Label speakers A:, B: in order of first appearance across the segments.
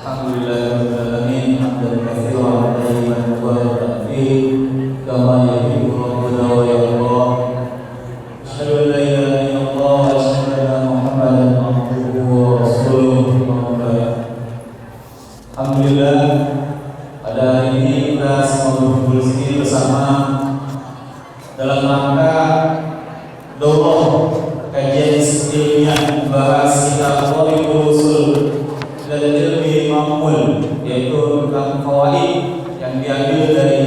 A: Alhamdulillahirrahmanirrahim. Hamdan katsiran tayyiban mubarakan fihi kama yuhibbu rabbuna wa yarda. Asyhadu an la ilaha illallah wa asyhadu anna Muhammadan abduhu wa rasuluh. Alhamdulillah, pada hari ini kita semua berkumpul di sini bersama dalam rangka daurah kajian ilmiah membahas kitab Tariqul Ushul dan ilmi Ma'mul, yaitu tentang fawaid yang diambil dari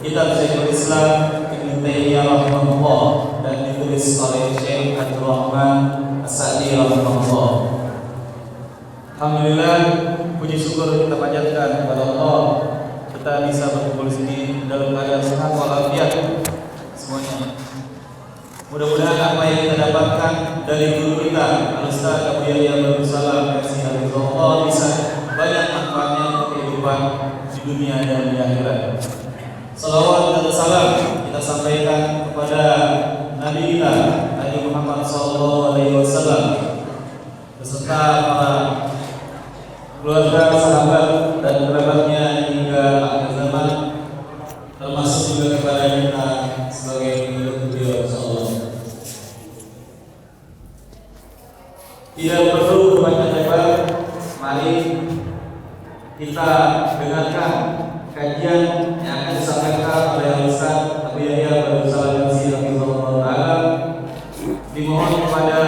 A: kitab Syekhul Islam Ibnu Taimiyah rahimahullah dan ditulis oleh Syekh Abdul Rahman As-Sa'di rahimahullah. Alhamdulillah, puji syukur kita panjatkan kepada Allah, kita bisa berkumpul di sini dalam keadaan sehat walafiat semuanya. Mudah-mudahan apa yang kita dapatkan dari guru kita Al-Ustaz Abu Yahya Abdussalam kasih Allah bisa banyak manfaatnya untuk kehidupan di dunia dan di akhirat. Salawat dan salam kita sampaikan kepada Nabi kita Nabi Muhammad SAW beserta para keluarga, sahabat dan kerabatnya hingga akhir zaman, termasuk juga kepada kita sebagai pengikut beliau sallallahu. Tidak perlu banyak lebar, mari kita dengarkan kajian yang akan disampaikan oleh Ustaz Abu Yahya Abdussalam rahimahullah taala. Dimohon kepada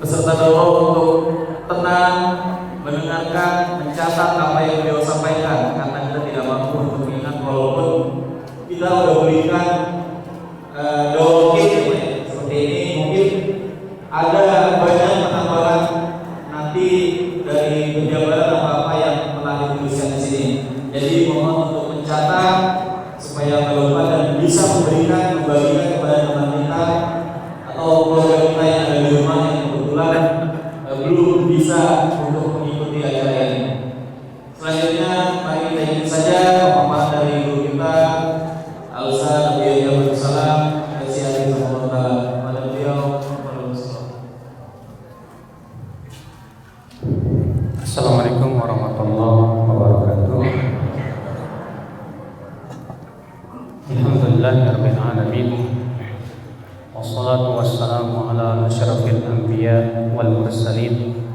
A: peserta daurah untuk tenang, mendengarkan, mencatat apa yang beliau sampaikan, karena kita tidak mampu untuk mengingat walaupun kita sudah berikan daurah seperti ini. Mungkin ada banyak penambahan nanti dari penjabaran apa yang telah dituliskan di sini. Jadi mohon untuk mencatat supaya lupa dan bisa membagikan kepada teman kita atau keluarga kita yang ada di rumah yang kebetulan belum bisa untuk mengikuti acara ini. Selanjutnya mari kita ikuti saja pemaparan dari guru kita Al-Ustaz Abu Yahya Abdussalam pada beliau.
B: Assalamualaikum warahmatullahi wabarakatuh. Alhamdulillahirabbil alamin. Wassalatu wassalamu ala asyrafil anbiya wal mursalin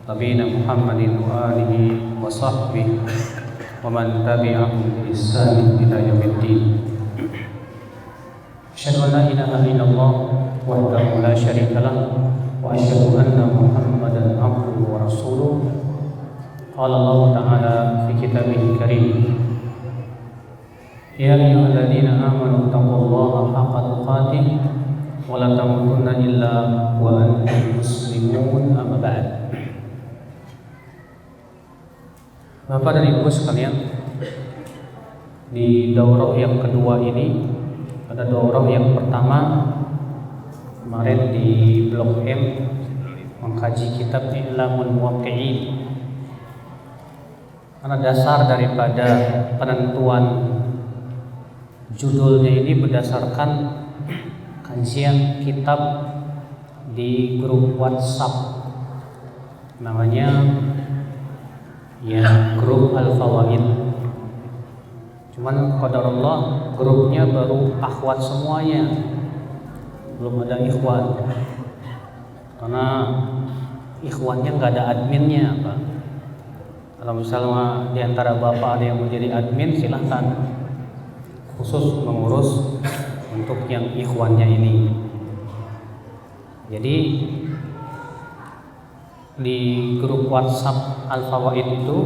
B: nabiyina Muhammadin wa alihi wa sahbihi wa man tabi'ahum bi ihsan ila yaumiddin. Asyhadu an la ilaha illallah wahdahu la syarika lah wa asyhadu anna Muhammadan abduhu wa rasuluh. Qala Allah Ta'ala fi kitabihil karim, ya ayyuhalladzina amanu taqullaha haqqa tuqatih wa la tamutunna illa wa antum muslimun. Amma ba'd. Bapak dan Ibu sekalian, di daurah yang kedua ini, pada daurah yang pertama kemarin di Blok M mengkaji kitab I'lamul Muwaqqi'in. Karena dasar daripada penentuan judulnya ini berdasarkan kajian kitab di grup WhatsApp, namanya ya grup Al-Fawaid. Cuman qadarullah grupnya baru akhwat semuanya, belum ada ikhwan, karena ikhwannya nggak ada adminnya, Pak. Kalau misalnya di antara bapak ada yang menjadi admin, silahkan khusus mengurus untuk yang ikhwannya ini. Jadi di grup WhatsApp Al-Fawaid itu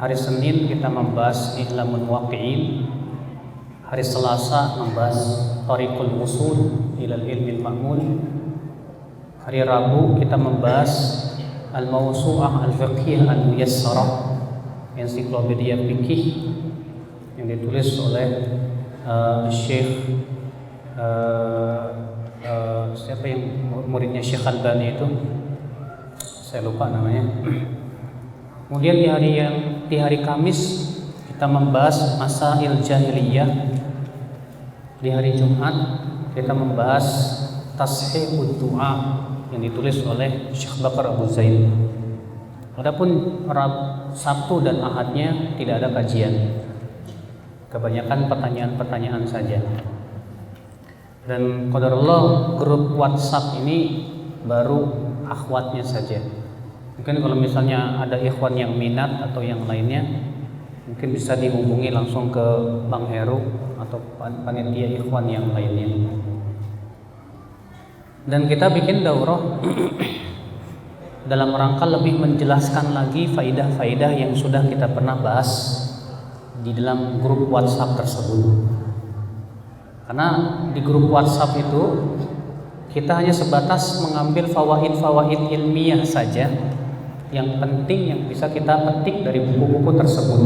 B: hari Senin kita membahas I'lamul Muwaqqi'in, hari Selasa membahas Tariqul Ushul ilal Ilmil Ma'mul, hari Rabu kita membahas Al-Mawsu'ah Al-Fiqhiyah Al-Muyassarah, ensiklopedia fikih yang ditulis oleh Syekh siapa yang muridnya Syekh Albani itu, saya lupa namanya. Kemudian di hari Kamis kita membahas masail jahiliyah. Di hari Jumat kita membahas tashihud du'a yang ditulis oleh Syekh Bakar Abu Zaid. Adapun Sabtu dan Ahadnya tidak ada kajian. Kebanyakan pertanyaan-pertanyaan saja. Dan qadarullah grup WhatsApp ini baru akhwatnya saja. Mungkin kalau misalnya ada ikhwan yang minat atau yang lainnya, mungkin bisa dihubungi langsung ke Bang Heru atau panitia ikhwan yang lainnya. Dan kita bikin daurah dalam rangka lebih menjelaskan lagi faidah-faidah yang sudah kita pernah bahas di dalam grup WhatsApp tersebut. Karena di grup WhatsApp itu kita hanya sebatas mengambil fawaid-fawaid ilmiah saja yang penting yang bisa kita petik dari buku-buku tersebut.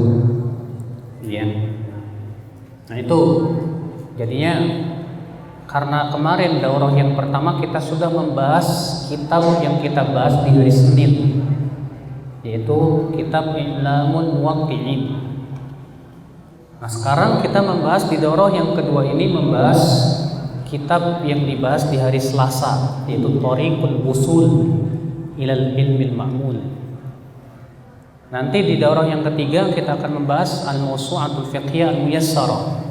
B: Ya. Nah itu jadinya karena kemarin daurah yang pertama kita sudah membahas kitab yang kita bahas di hari Senin, yaitu kitab I'lamul Muwaqqi'in. Nah sekarang kita membahas di daurah yang kedua ini membahas kitab yang dibahas di hari Selasa, yaitu Thariqul Wusul ilal Ilmil Ma'mul. Nanti di daurah yang ketiga kita akan membahas Al-Mawsu'atul Fiqhiyah Al-Muyassarah.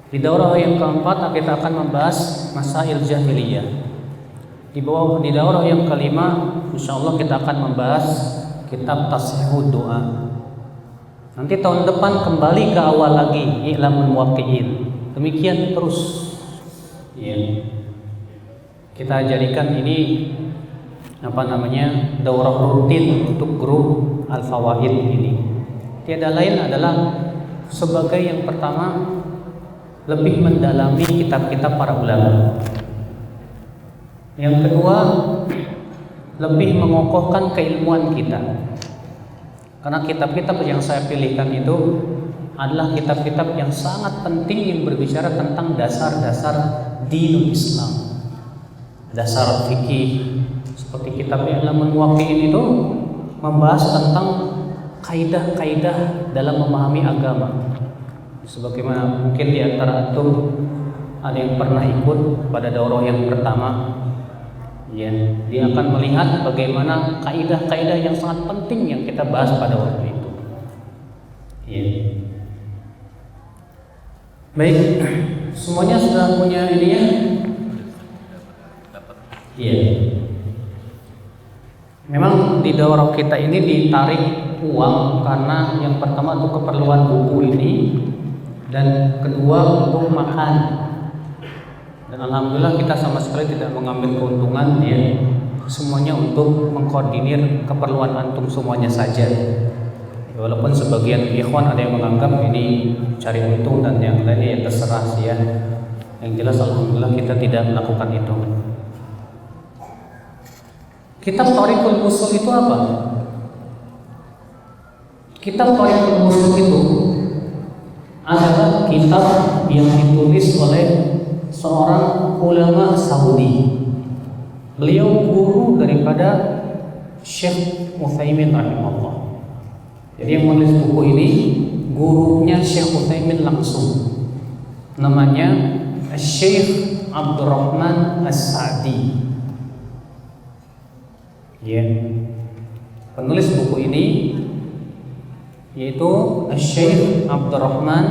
B: Di daurah yang keempat kita akan membahas Masail Jahiliyah. Di daurah yang kelima insyaallah kita akan membahas kitab Tashihud Doa. Nanti tahun depan kembali ke awal lagi I'lamul Muwaqqi'in. Demikian terus. Ya. Kita jadikan ini daurah rutin untuk grup Al-Fawaid ini. Tiada lain adalah sebagai yang pertama lebih mendalami kitab-kitab para ulama. Yang kedua, lebih mengokohkan keilmuan kita. Karena kitab-kitab yang saya pilihkan itu adalah kitab-kitab yang sangat penting yang berbicara tentang dasar-dasar dinul Islam, dasar fikih. Seperti kitab I'lamul Muwaqqi'in itu membahas tentang kaidah-kaidah dalam memahami agama. Sebagaimana mungkin di antara antum ada yang pernah ikut pada daurah yang pertama, ya, dia akan melihat bagaimana kaidah-kaidah yang sangat penting yang kita bahas pada waktu itu. Ya. Baik, semuanya sudah punya ini ya? Iya. Memang di daurah kita ini ditarik uang karena yang pertama untuk keperluan buku ini dan kedua untuk makan. Dan alhamdulillah kita sama sekali tidak mengambil keuntungan ya. Semuanya untuk mengkoordinir keperluan antum semuanya saja. Walaupun sebagian ikhwan ada yang menganggap ini cari untung dan yang lainnya ya terserah sih ya. Yang jelas alhamdulillah kita tidak melakukan itu. Kitab Thariqul Wusul itu apa? Kitab Thariqul Wusul itu adalah kitab yang ditulis oleh seorang ulama Saudi. Beliau guru daripada Syekh Utsaimin rahimahullah. Jadi yang menulis buku ini gurunya Syekh Utsaimin langsung. Namanya Syekh Abdurrahman As-Sa'di. Ya. Penulis buku ini yaitu Syekh Abdurrahman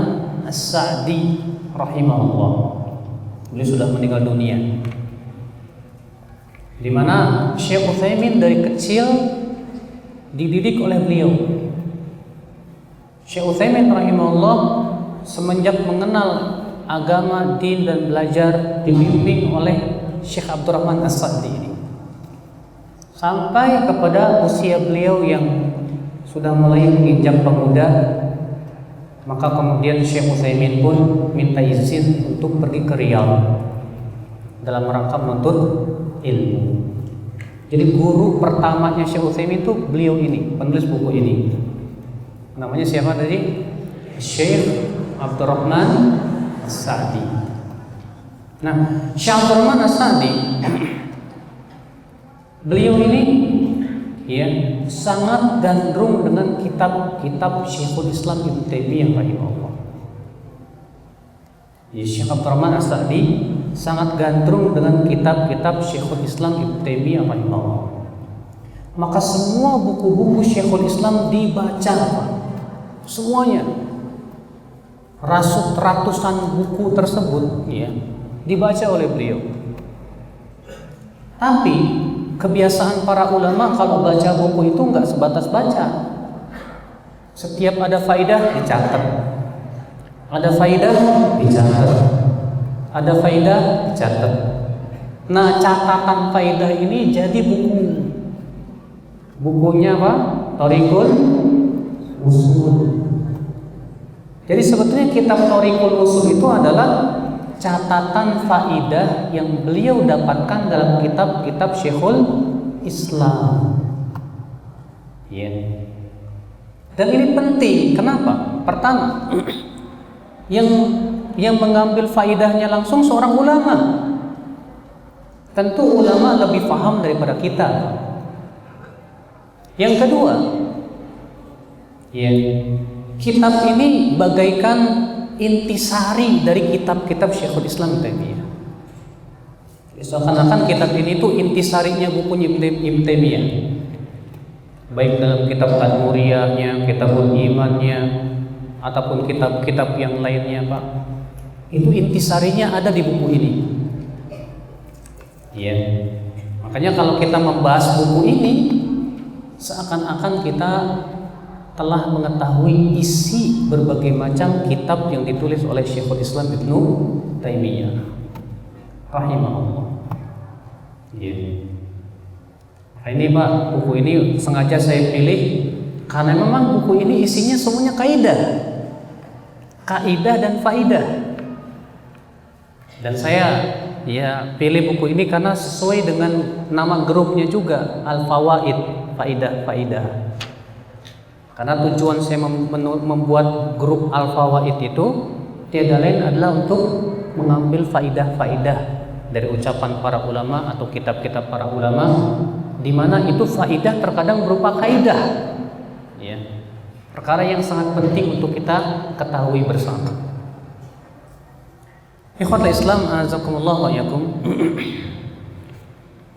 B: As-Sa'di rahimahullah. Beliau sudah meninggal dunia. Di mana Syekh Utsaimin dari kecil dididik oleh beliau. Syekh Utsaimin rahimahullah semenjak mengenal agama, din dan belajar dibimbing oleh Syekh Abdurrahman As-Sa'di ini. Sampai kepada usia beliau yang sudah mulai menginjak pemuda, maka kemudian Syekh Utsaimin pun minta izin untuk pergi ke Riyadh dalam rangka menuntut ilmu. Jadi guru pertamanya Syekh Utsaimin itu beliau ini, penulis buku ini. Namanya siapa tadi? Syekh Abdurrahman As-Sa'di. Nah, Syekh Abdurrahman As-Sa'di beliau ini ya sangat gandrung dengan kitab-kitab Syekhul Islam Ibnu Taimiyah rahimahullah. Ya, Syekh Abdurrahman As-Sa'di sangat gandrung dengan kitab-kitab Syekhul Islam Ibnu Taimiyah rahimahullah. maka semua buku-buku Syekhul Islam dibaca, Pak. Semuanya. Ratusan buku tersebut ya, dibaca oleh beliau. Tapi kebiasaan para ulama kalau baca buku itu nggak sebatas baca. Setiap ada faidah dicatat. Ada faidah dicatat. Ada faidah dicatat. Nah, catatan faidah ini jadi buku. Bukunya apa? Thariqul Usul. Jadi sebetulnya kitab Thariqul Usul itu adalah catatan faidah yang beliau dapatkan dalam kitab-kitab Syekhul Islam. Ya. Dan ini penting. Kenapa? Pertama, yang mengambil faidahnya langsung seorang ulama. Tentu ulama lebih paham daripada kita. Yang kedua, ya, kitab ini bagaikan intisari dari kitab-kitab Syekhul Islam Taimiyah. Seakan-akan kitab ini itu intisarinya bukunya Ibnu Taimiyah. Baik dalam kitab Tadmuriyahnya, Kitabul Imannya, ataupun kitab-kitab yang lainnya, Pak. Itu intisarinya ada di buku ini. Ya. Makanya kalau kita membahas buku ini, seakan-akan kita telah mengetahui isi berbagai macam kitab yang ditulis oleh Syekhul Islam Ibnu Taimiyah rahimahullah. Ya. Nah, ini Pak, buku ini sengaja saya pilih karena memang buku ini isinya semuanya kaidah dan faidah. Dan saya ya pilih buku ini karena sesuai dengan nama grupnya juga, Al-Fawaid, faidah. Karena tujuan saya membuat grup Al-Fawaid itu tiada lain adalah untuk mengambil faidah-faidah dari ucapan para ulama atau kitab-kitab para ulama, di mana itu faidah terkadang berupa kaidah, ya, perkara yang sangat penting untuk kita ketahui bersama. Ikhwatul Islam, azakumullah wa yakum.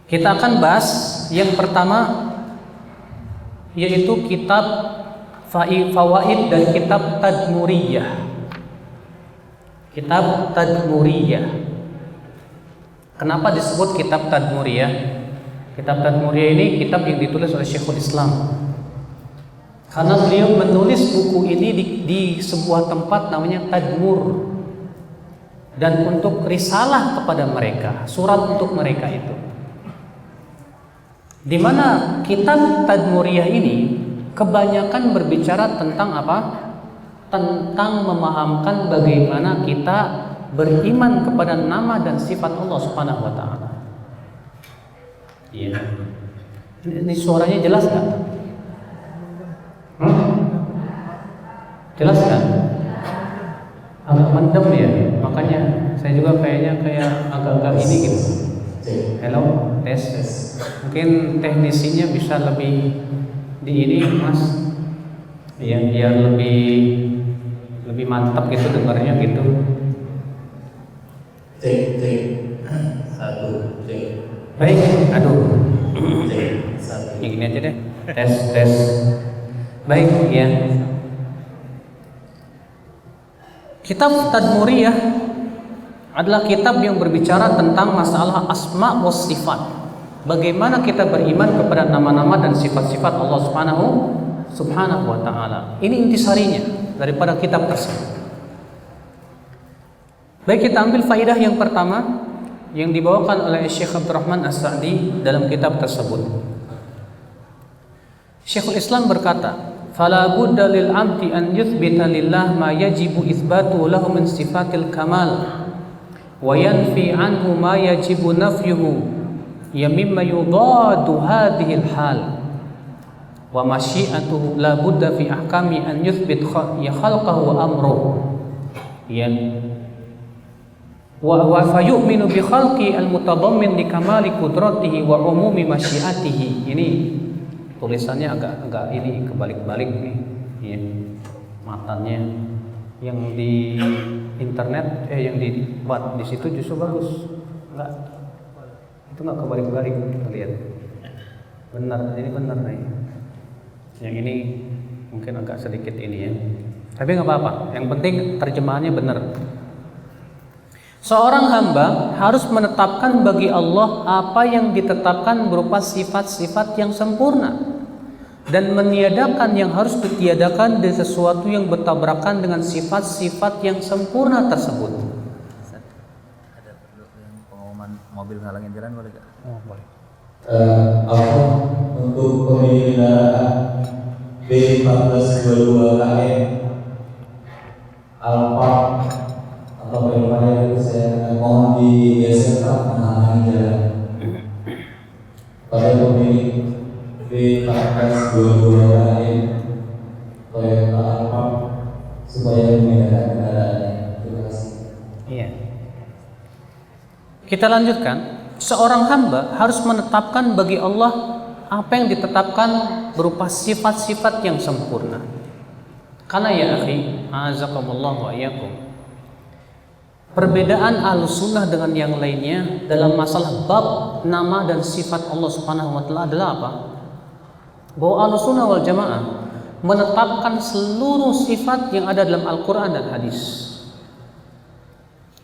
B: Kita akan bahas yang pertama, yaitu kitab Fawaid dan kitab Tadmuriyah. Kitab Tadmuriyah. Kenapa disebut kitab Tadmuriyah? Kitab Tadmuriyah ini kitab yang ditulis oleh Syekhul Islam. Karena beliau menulis buku ini di sebuah tempat namanya Tadmur. Dan untuk risalah kepada mereka, surat untuk mereka itu. Di mana kitab Tadmuriyah ini kebanyakan berbicara tentang apa? Tentang memahamkan bagaimana kita beriman kepada nama dan sifat Allah Subhanahu wa taala. Iya. Ini suaranya jelas nggak? Jelas kan? Agak mendem ya, makanya saya juga kayaknya kayak agak-agak ini gitu. Hello, tes. Mungkin teknisinya bisa lebih di ini, Mas. Ya, biar lebih mantap gitu dengarnya gitu.
A: Cek. 1, cek.
B: Baik, aduh.
A: Cek 1.
B: Yang ini aja deh. Tes. Baik, ya. Kitab Tadmuriyah adalah kitab yang berbicara tentang masalah asma wa sifat. Bagaimana kita beriman kepada nama-nama dan sifat-sifat Allah Subhanahu wa taala. Ini intisarinya daripada kitab tersebut. Baik, kita ambil faidah yang pertama yang dibawakan oleh Syekh Abdurrahman As-Sa'di dalam kitab tersebut. Syekhul Islam berkata, "Fala budda lil 'abdi an yuthbita lillah ma yajibu itsbatu lahu min sifatil kamal wa yanfi anhu ma yajibu nafyuhu ya mimma yudadu hadhihi al-hal wa masyi'atuhu la budda fi ahkami an yuthbit ya khalqahu wa amruhu ya wa fayu'minu bi khalqi al-mutadammin li kamali qudratihi wa umumi masyi'atihi." Ini tulisannya agak ini kebalik-balik nih, ya. Matanya yang di internet yang dibuat di situ justru bagus, itu nggak kebalik-balik, lihat. Benar, ini benar nih. Yang ini mungkin agak sedikit ini ya. Tapi nggak apa-apa. Yang penting terjemahannya benar. Seorang hamba harus menetapkan bagi Allah apa yang ditetapkan berupa sifat-sifat yang sempurna dan meniadakan yang harus ditiadakan dari sesuatu yang bertabrakan dengan sifat-sifat yang sempurna tersebut.
C: Ada perlu yang pengumuman mobil halangin jalan boleh gak?
B: Oh, boleh.
A: Apa untuk pemilik kendaraan B1422 KM Alphard atau Velfire itu saya mohon digeserkan menghalangi jalan pada pemilik B1422 KM Toyota Alphard supaya memindahkan kendaraannya. Terima kasih.
B: Iya. Kita lanjutkan. Seorang hamba harus menetapkan bagi Allah apa yang ditetapkan berupa sifat-sifat yang sempurna. Karena ya akhi, azakumullah wa iyyakum, perbedaan Ahlussunnah dengan yang lainnya dalam masalah bab nama dan sifat Allah Subhanahu wa taala adalah apa? Bahwa Ahlussunnah wal Jamaah menetapkan seluruh sifat yang ada dalam Al-Qur'an dan hadis.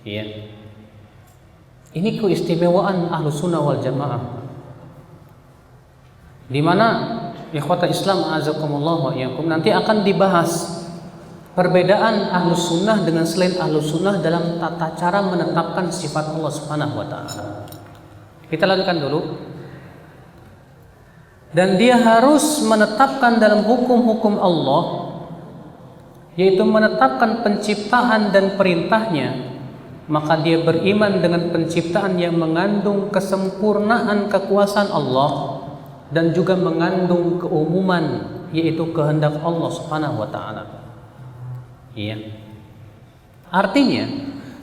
B: Iya. Ini keistimewaan Ahlussunnah wal Jamaah, di mana ikhwata Islam azakumullah wa iyyakum nanti akan dibahas perbedaan Ahlussunnah dengan selain Ahlussunnah dalam tata cara menetapkan sifat Allah Subhanahu wa taala. Kita lanjutkan dulu. Dan dia harus menetapkan dalam hukum-hukum Allah, yaitu menetapkan penciptaan dan perintahnya, maka dia beriman dengan penciptaan yang mengandung kesempurnaan kekuasaan Allah dan juga mengandung keumuman, yaitu kehendak Allah Subhanahu wa taala. Iya. Artinya,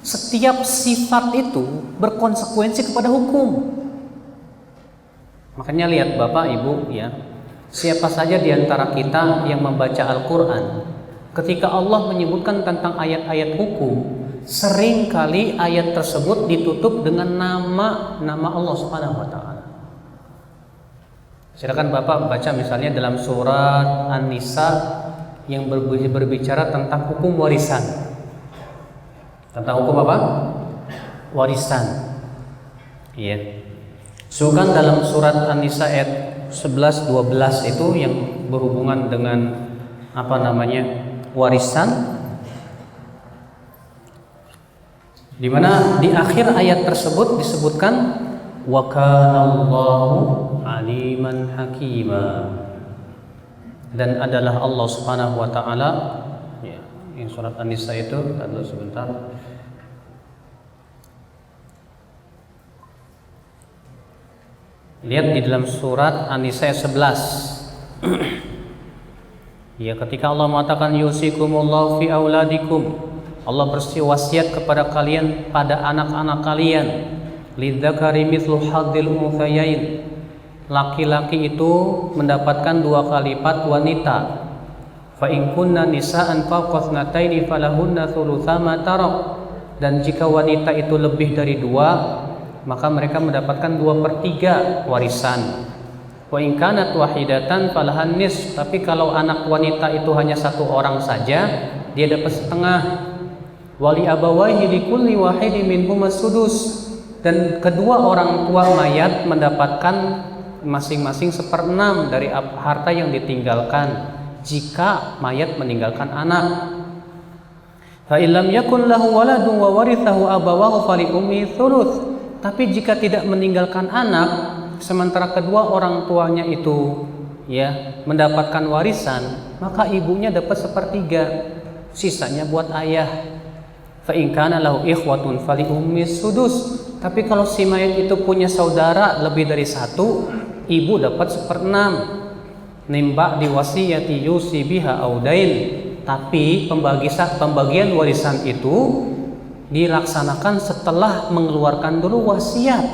B: setiap sifat itu berkonsekuensi kepada hukum. Makanya lihat Bapak Ibu ya, siapa saja di antara kita yang membaca Al-Qur'an, ketika Allah menyebutkan tentang ayat-ayat hukum, sering kali ayat tersebut ditutup dengan nama Allah Subhanahu wa taala. Silakan Bapak baca misalnya dalam surat An-Nisa yang berbicara tentang hukum warisan. Tentang hukum apa? Warisan. Iya. Sukan dalam surat An-Nisa ayat 11-12 itu yang berhubungan dengan apa namanya? Warisan. Di mana di akhir ayat tersebut disebutkan wa kana Allahu aliman hakima, dan adalah Allah Subhanahu wa taala ya, yang surat An-Nisa itu tadi sebentar. Lihat di dalam surat An-Nisa 11. Ya, ketika Allah mengatakan yusikumullahu fi auladikum, Allah berwasiat kepada kalian pada anak-anak kalian, lidzakari mithlu hadzil unthayain, laki-laki itu mendapatkan 2 kali lipat wanita. Fa in kunna nisaan fawqa thnataini falahunna thulutsa ma tarak, dan jika wanita itu lebih dari 2, maka mereka mendapatkan 2/3 warisan. Wa in kanat wahidatan falahan nis, tapi kalau anak wanita itu hanya 1 orang saja, dia dapat setengah. Wali abawaihi likulli wahidin minhum as-sudus, dan kedua orang tua mayat mendapatkan masing-masing 1/6 dari harta yang ditinggalkan jika mayat meninggalkan anak. Fa illam yakun lahu waladun wa warithahu abawahu fali ummi thuluth, tapi jika tidak meninggalkan anak sementara kedua orang tuanya itu ya mendapatkan warisan, maka ibunya dapat 1/3, sisanya buat ayah. Fa in kana lahu ikhwatun fali ummi sudus, tapi kalau si mayat itu punya saudara lebih dari 1, ibu dapat 1/6. Nimba di wasiyati yusi biha audain, tapi pembagian warisan itu dilaksanakan setelah mengeluarkan dulu wasiat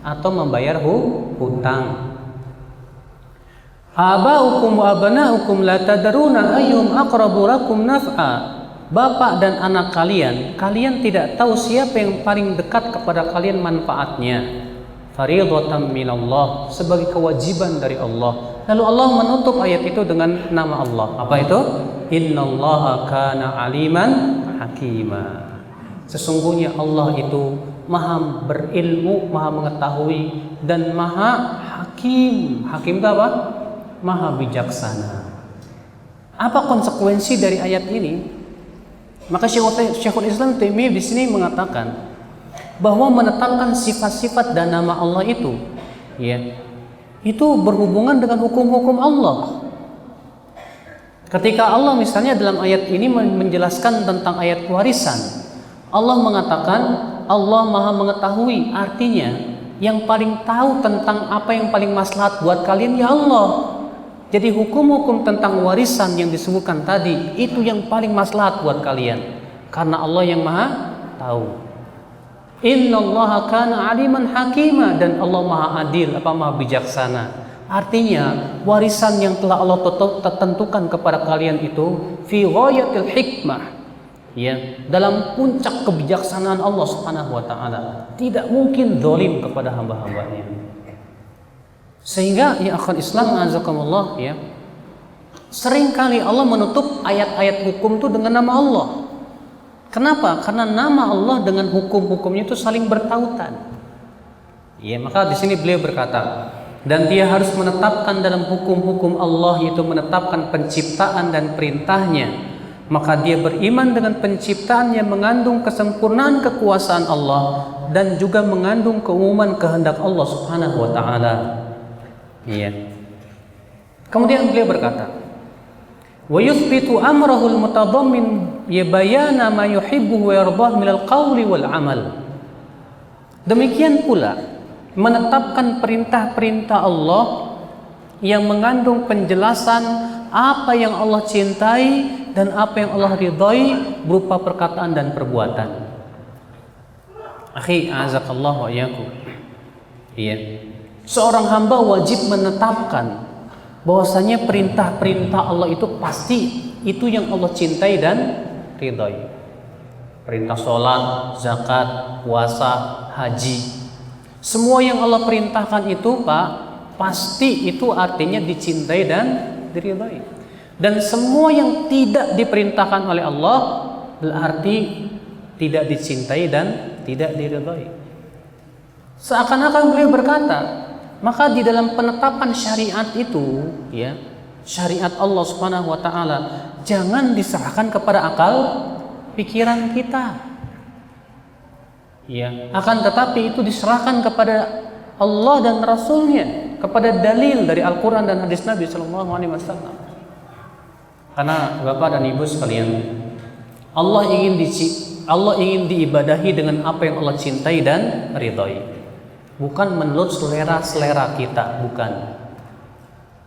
B: atau membayar hutang. Abaukum wa abanaukum la tadruna ayyum aqrabu lakum naf'a, bapak dan anak kalian tidak tahu siapa yang paling dekat kepada kalian manfaatnya. Fariidatan minallah, sebagai kewajiban dari Allah. Lalu Allah menutup ayat itu dengan nama Allah. Apa itu? Innallaha kana aliman hakima. Sesungguhnya Allah itu maha berilmu, maha mengetahui, dan maha hakim. Hakim itu apa? Maha bijaksana. Apa konsekuensi dari ayat ini? Maka Syekhul Islam Taimiyah di sini mengatakan bahwa menetapkan sifat-sifat dan nama Allah itu, ya, itu berhubungan dengan hukum-hukum Allah. Ketika Allah misalnya dalam ayat ini menjelaskan tentang ayat warisan, Allah mengatakan Allah maha mengetahui, artinya yang paling tahu tentang apa yang paling maslahat buat kalian ya Allah. Jadi hukum-hukum tentang warisan yang disebutkan tadi itu yang paling maslahat buat kalian, karena Allah yang maha tahu. Innallaha kana aliman hakima, dan Allah maha adil, maha bijaksana. Artinya warisan yang telah Allah tentukan kepada kalian itu fi ghayatil hikmah, ya, dalam puncak kebijaksanaan Allah Subhanahu wa taala. Tidak mungkin zalim kepada hamba-hambanya. Sehingga ya akhwat Islam azakumullah, ya, seringkali Allah menutup ayat-ayat hukum itu dengan nama Allah. Kenapa? Karena nama Allah dengan hukum-hukumnya itu saling bertautan. Ya, maka di sini beliau berkata, dan dia harus menetapkan dalam hukum-hukum Allah, yaitu menetapkan penciptaan dan perintahnya. Maka dia beriman dengan penciptaan yang mengandung kesempurnaan kekuasaan Allah dan juga mengandung keumuman kehendak Allah Subhanahu wa taala. Iya. Kemudian beliau berkata, wa yuthbitu amrahul mutadammin bayana ma yuhibbu wa yardah minal qawli wal amal. Demikian pula menetapkan perintah-perintah Allah yang mengandung penjelasan apa yang Allah cintai dan apa yang Allah ridhai berupa perkataan dan perbuatan. Akhi, azakallah wa iyyakum. Iya. Seorang hamba wajib menetapkan bahwasanya perintah-perintah Allah itu pasti itu yang Allah cintai dan ridhai. Perintah sholat, zakat, puasa, haji, semua yang Allah perintahkan itu, Pak, pasti itu artinya dicintai dan diridhai. Dan semua yang tidak diperintahkan oleh Allah berarti tidak dicintai dan tidak diridhai. Seakan-akan beliau berkata, maka di dalam penetapan syariat itu, ya, syariat Allah Subhanahu wa taala jangan diserahkan kepada akal pikiran kita. Ya, akan tetapi itu diserahkan kepada Allah dan Rasulnya, kepada dalil dari Al-Quran dan hadis Nabi Sallallahu Alaihi Wasallam. Karena Bapak dan Ibu sekalian, Allah ingin diibadahi dengan apa yang Allah cintai dan ridhai, bukan menurut selera kita, bukan.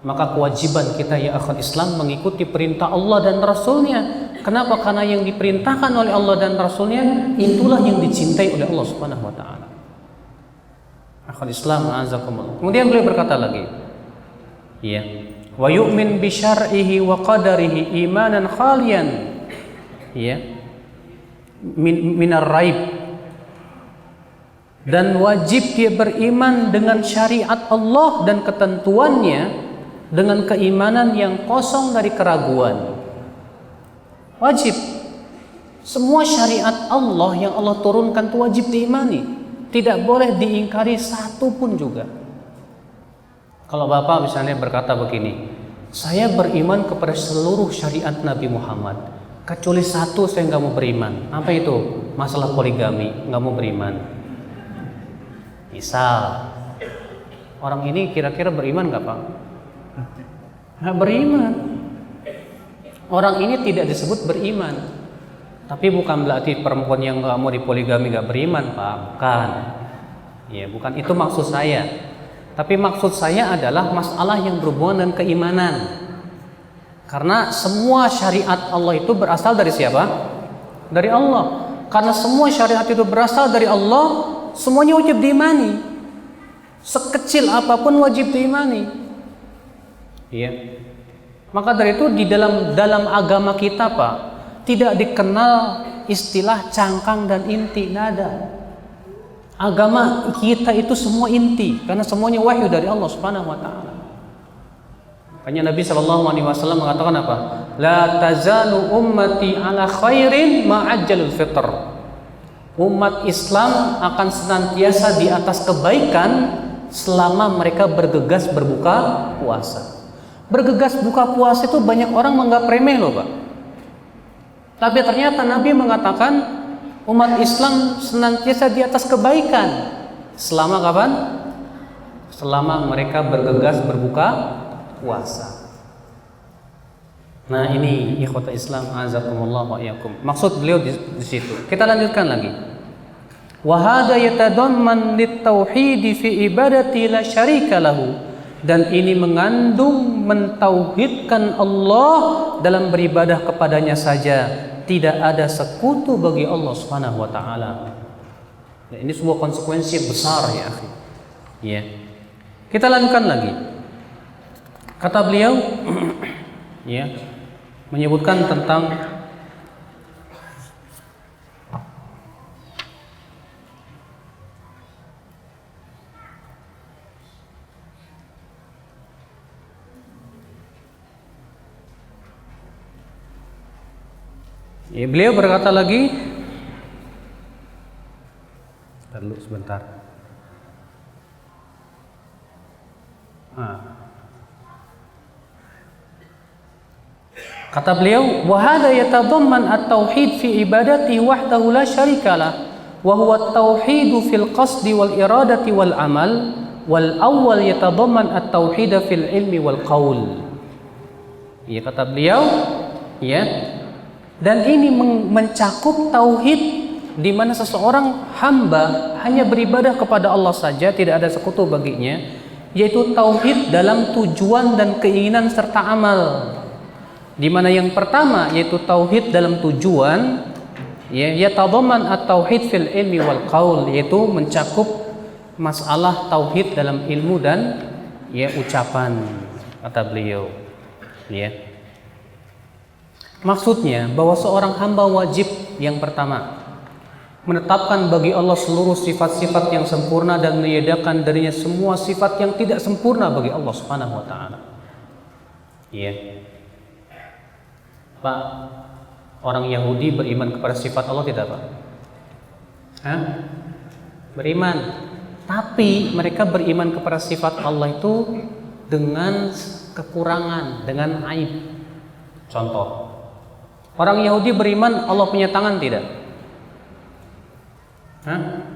B: Maka kewajiban kita ya akhwat Islam mengikuti perintah Allah dan Rasulnya. Kenapa? Karena yang diperintahkan oleh Allah dan Rasulnya itulah yang dicintai oleh Allah Subhanahu wa taala. Akhwat Islam azakumullah. Kemudian beliau berkata lagi, ya, wa yu'min bi syar'ihi wa qadarihi imanan khalian, ya, minar raib. Dan wajib dia beriman dengan syariat Allah dan ketentuannya dengan keimanan yang kosong dari keraguan. Wajib. Semua syariat Allah yang Allah turunkan itu wajib diimani. Tidak boleh diingkari satu pun juga. Kalau Bapak misalnya berkata begini, saya beriman kepada seluruh syariat Nabi Muhammad, kecuali satu saya nggak mau beriman. Apa itu? Masalah poligami, nggak mau beriman. Misal, orang ini kira-kira beriman nggak Pak? Nggak beriman. Orang ini tidak disebut beriman. Tapi bukan berarti perempuan yang nggak mau dipoligami nggak beriman, Pak. Bukan. Ya, bukan itu maksud saya. Tapi maksud saya adalah masalah yang berhubungan dengan keimanan. Karena semua syariat Allah itu berasal dari siapa? Dari Allah. Karena semua syariat itu berasal dari Allah, semuanya wajib diimani. Sekecil apapun wajib diimani. Iya. Maka dari itu di dalam agama kita, Pak, tidak dikenal istilah cangkang dan inti, nada. Agama kita itu semua inti, karena semuanya wahyu dari Allah Subhanahu wa taala. Makanya Nabi SAW mengatakan apa? La tazalu ummati ala khairin ma'ajjalul fitr. Umat Islam akan senantiasa di atas kebaikan selama mereka bergegas berbuka puasa. Bergegas buka puasa itu banyak orang menganggap remeh loh Pak. Tapi ternyata Nabi mengatakan umat Islam senantiasa di atas kebaikan. Selama kapan? Selama mereka bergegas berbuka puasa. Nah ini ikhwata Islam azakumullah wa iyyakum. Maksud beliau di situ. Kita lanjutkan lagi. Wa hadza yatadamman lit-tauhid fi ibadati la syarika lahu. Dan ini mengandung mentauhidkan Allah dalam beribadah kepadanya saja, tidak ada sekutu bagi Allah Subhanahu wa taala. Nah, ini sebuah konsekuensi yang besar ya akhi. Ya. Kita lanjutkan lagi. Kata beliau ya, menyebutkan tentang ya, beliau berkata lagi, dulu sebentar. Kata beliau, wa hadha yatadamman at-tauhid fi ibadati wahdahu la syarikalah, wa huwa at-tauhid fil qasdi wal iradati wal amal, wal awwal yatadamman at-tauhid fil ilmi wal qaul. Ya, kata beliau, ya. Dan ini mencakup tauhid di mana seseorang hamba hanya beribadah kepada Allah saja, tidak ada sekutu baginya, yaitu tauhid dalam tujuan dan keinginan serta amal. Di mana yang pertama yaitu tauhid dalam tujuan, ya yatadamman at-tauhid fil ilmi wal qaul, yaitu mencakup masalah tauhid dalam ilmu dan ya ucapan, kata beliau. Ya. Maksudnya bahwa seorang hamba wajib yang pertama menetapkan bagi Allah seluruh sifat-sifat yang sempurna dan meniadakan darinya semua sifat yang tidak sempurna bagi Allah Subhanahu wa taala. Iya. Pak, orang Yahudi beriman kepada sifat Allah tidak, Pak? Hah? Beriman. Tapi mereka beriman kepada sifat Allah itu dengan kekurangan, dengan aib. Contoh, orang Yahudi beriman Allah punya tangan tidak? Hah?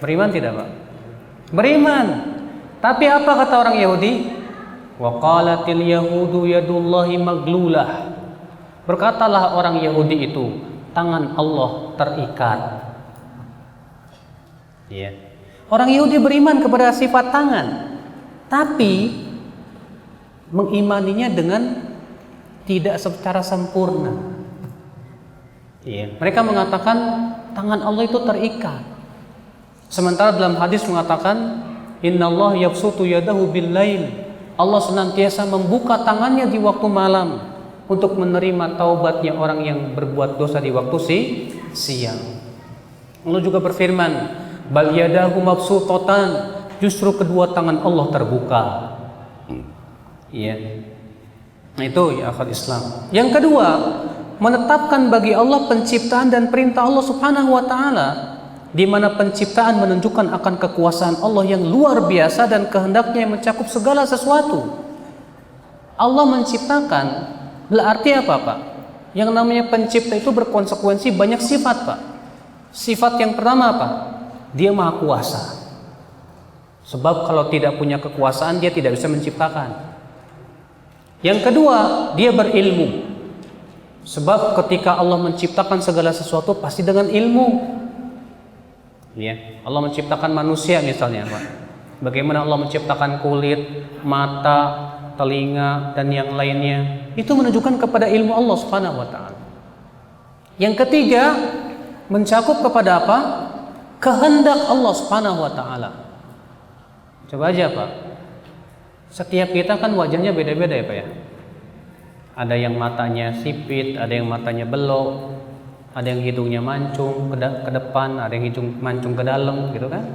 B: Beriman tidak, Pak? Beriman. Tapi apa kata orang Yahudi? Wa qalatil yahudu yadullahi maglulah. Berkatalah orang Yahudi itu, tangan Allah terikat. Ya. Orang Yahudi beriman kepada sifat tangan, tapi mengimaninya dengan tidak secara sempurna. Ya. Mereka mengatakan tangan Allah itu terikat. Sementara dalam hadis mengatakan, innallaha yabsutu yadahu bil lail. Allah senantiasa membuka tangannya di waktu malam untuk menerima taubatnya orang yang berbuat dosa di waktu siang. Allah juga berfirman, bal yadahu mabsutatan, justru kedua tangan Allah terbuka. Iya. Nah itu ya akal Islam. Yang kedua, menetapkan bagi Allah penciptaan dan perintah Allah Subhanahu wa taala, di mana penciptaan menunjukkan akan kekuasaan Allah yang luar biasa dan kehendaknya yang mencakup segala sesuatu. Allah menciptakan berarti apa, Pak? Yang namanya pencipta itu berkonsekuensi banyak sifat, Pak. Sifat yang pertama apa? Dia maha kuasa. Sebab kalau tidak punya kekuasaan dia tidak bisa menciptakan. Yang kedua, dia berilmu. Sebab ketika Allah menciptakan segala sesuatu pasti dengan ilmu. Ya, Allah menciptakan manusia misalnya, Pak. Bagaimana Allah menciptakan kulit, mata, telinga dan yang lainnya? Itu menunjukkan kepada ilmu Allah Subhanahu wa taala. Yang ketiga, mencakup kepada apa? Kehendak Allah Subhanahu wa taala. Coba aja, Pak. Setiap kita kan wajahnya beda-beda ya, Pak ya. Ada yang matanya sipit, ada yang matanya belok, Ada yang hidungnya mancung ke depan, ada yang hidung mancung ke dalam, gitu kan?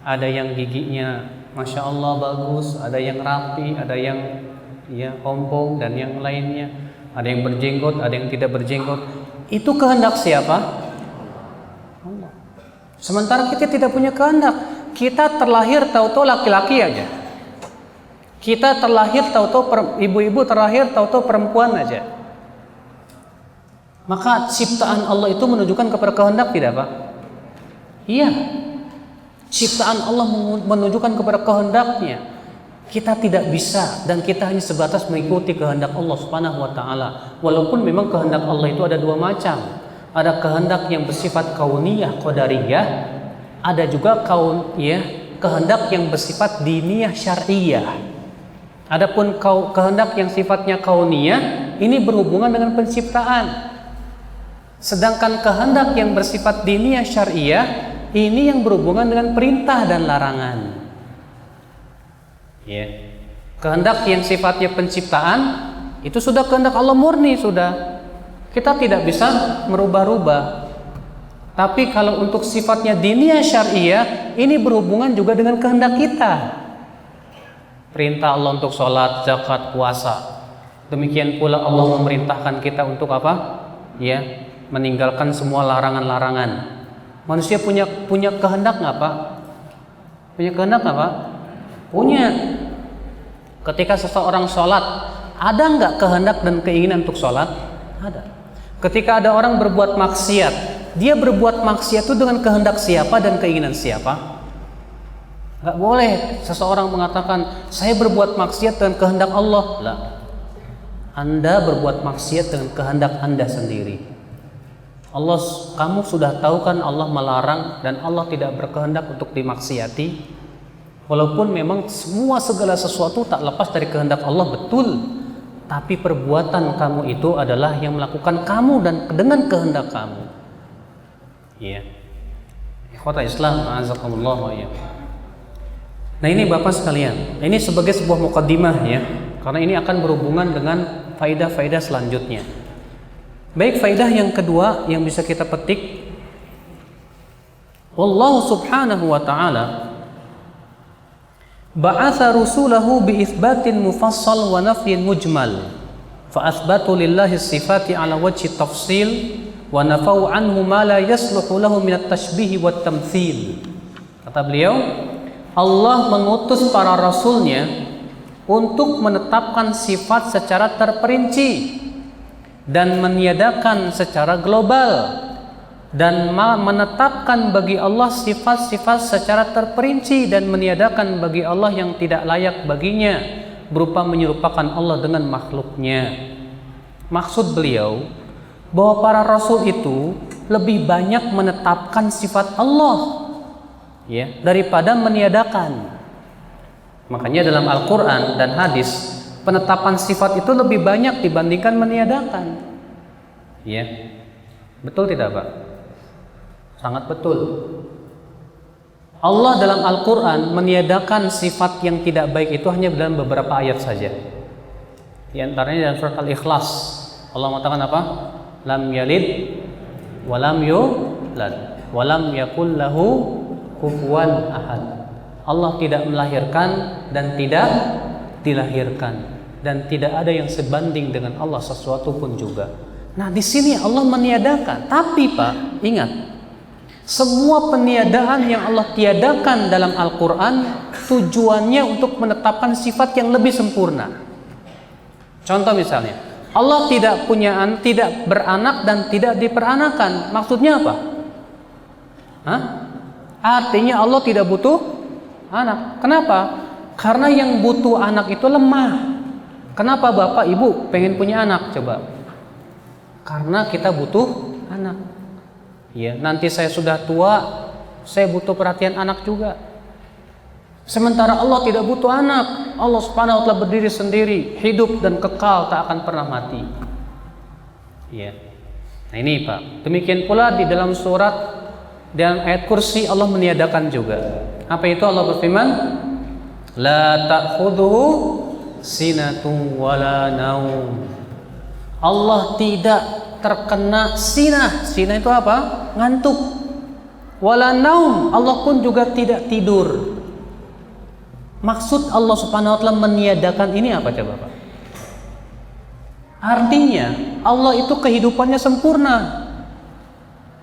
B: Ada yang giginya Masya Allah bagus, ada yang rapi, ada yang ya ompong dan yang lainnya. Ada yang berjenggot, ada yang tidak berjenggot. Itu kehendak siapa? Allah. Sementara kita tidak punya kehendak. Kita terlahir tahu-tahu laki-laki aja. Kita terlahir tahu-tahu ibu-ibu terlahir tahu-tahu perempuan aja. Maka ciptaan Allah itu menunjukkan kepada kehendak tidak, Pak? Iya. Ciptaan Allah menunjukkan kepada kehendaknya. Kita tidak bisa dan kita hanya sebatas mengikuti kehendak Allah Subhanahu wa taala. Walaupun memang kehendak Allah itu ada dua macam. Ada kehendak yang bersifat kauniyah, qadariyah, ada juga kehendak yang bersifat diniyah, syar'iyah. Adapun kehendak yang sifatnya kauniyah ini berhubungan dengan penciptaan. Sedangkan kehendak yang bersifat diniyah, syar'iyah ini yang berhubungan dengan perintah dan larangan. Ya. Kehendak yang sifatnya penciptaan itu sudah kehendak Allah murni sudah. Kita tidak bisa merubah-rubah. Tapi kalau untuk sifatnya diniyah syar'iyah ini berhubungan juga dengan kehendak kita. Perintah Allah untuk sholat, zakat, puasa. Demikian pula Allah memerintahkan kita untuk apa? Ya, meninggalkan semua larangan-larangan. Manusia punya kehendak nggak, Pak? Punya kehendak nggak, Pak? Punya. Ketika seseorang sholat, ada nggak kehendak dan keinginan untuk sholat? Ada. Ketika ada orang berbuat maksiat, dia berbuat maksiat itu dengan kehendak siapa dan keinginan siapa? Nggak boleh seseorang mengatakan saya berbuat maksiat dengan kehendak Allah. Lah. Anda berbuat maksiat dengan kehendak Anda sendiri. Allah, kamu sudah tahu kan Allah melarang dan Allah tidak berkehendak untuk dimaksiati. Walaupun memang segala sesuatu tak lepas dari kehendak Allah, betul. Tapi perbuatan kamu itu adalah yang melakukan kamu dan dengan kehendak kamu. Iya. Ikhwata Islam, a'azakumullah wa iyyakum. Nah ini Bapak sekalian, ini sebagai sebuah muqaddimah ya, karena ini akan berhubungan dengan faidah-faidah selanjutnya. Baik, faidah yang kedua yang bisa kita petik, Wallahu subhanahu wa ta'ala ba'atha rusulahu bi'ithbatin mufassal wa nafyin mujmal fa athbatu lillahi sifati ala wajhi tafsil wa nafau anhu ma la yasluhu lahu minat tashbihi wa tamthil. Kata beliau, Allah mengutus para rasulnya untuk menetapkan sifat secara terperinci dan meniadakan secara global, dan menetapkan bagi Allah sifat-sifat secara terperinci dan meniadakan bagi Allah yang tidak layak baginya, berupa menyerupakan Allah dengan makhluknya. Maksud beliau bahwa para rasul itu lebih banyak menetapkan sifat Allah ya daripada meniadakan. Makanya dalam Al-Quran dan hadis penetapan sifat itu lebih banyak dibandingkan meniadakan. Ya, betul tidak Pak? Sangat betul. Allah dalam Al-Quran meniadakan sifat yang tidak baik itu hanya dalam beberapa ayat saja. Di antaranya dalam surat Al-Ikhlas Allah mengatakan apa? Lam yalid walam yulad walam yakul lahu kufuwan ahad. Allah tidak melahirkan dan tidak dilahirkan, dan tidak ada yang sebanding dengan Allah sesuatu pun juga. Nah di sini Allah meniadakan, tapi Pak ingat, semua peniadaan yang Allah tiadakan dalam Al-Quran tujuannya untuk menetapkan sifat yang lebih sempurna. Contoh misalnya, Allah tidak beranak dan tidak diperanakan. Maksudnya apa? Artinya Allah tidak butuh anak. Kenapa? Karena yang butuh anak itu lemah. Kenapa Bapak Ibu pengen punya anak? Coba. Karena kita butuh anak. Ya, nanti saya sudah tua, saya butuh perhatian anak juga. Sementara Allah tidak butuh anak. Allah Subhanahu wa ta'ala berdiri sendiri, hidup dan kekal, tak akan pernah mati. Ya. Nah ini Pak. Demikian pula di dalam surat dan ayat kursi Allah meniadakan juga. Apa itu? Allah berfirman, la ta'khudhuhu sinatun wala naum. Allah tidak terkena sinah. Sinah itu apa? Ngantuk. Wala naum, Allah pun juga tidak tidur. Maksud Allah Subhanahu wa taala meniadakan ini apa coba Pak? Artinya Allah itu kehidupannya sempurna.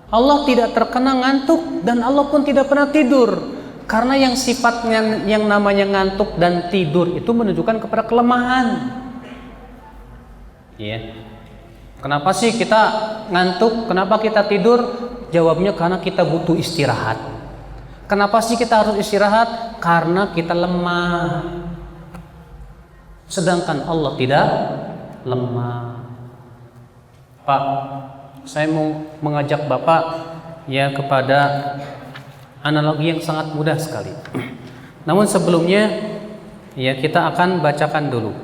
B: Allah tidak terkena ngantuk dan Allah pun tidak pernah tidur. Karena yang sifatnya yang namanya ngantuk dan tidur itu menunjukkan kepada kelemahan. Iya. Kenapa sih kita ngantuk? Kenapa kita tidur? Jawabnya karena kita butuh istirahat. Kenapa sih kita harus istirahat? Karena kita lemah. Sedangkan Allah tidak lemah. Pak, saya mau mengajak Bapak ya kepada analogi yang sangat mudah sekali. Namun sebelumnya ya kita akan bacakan dulu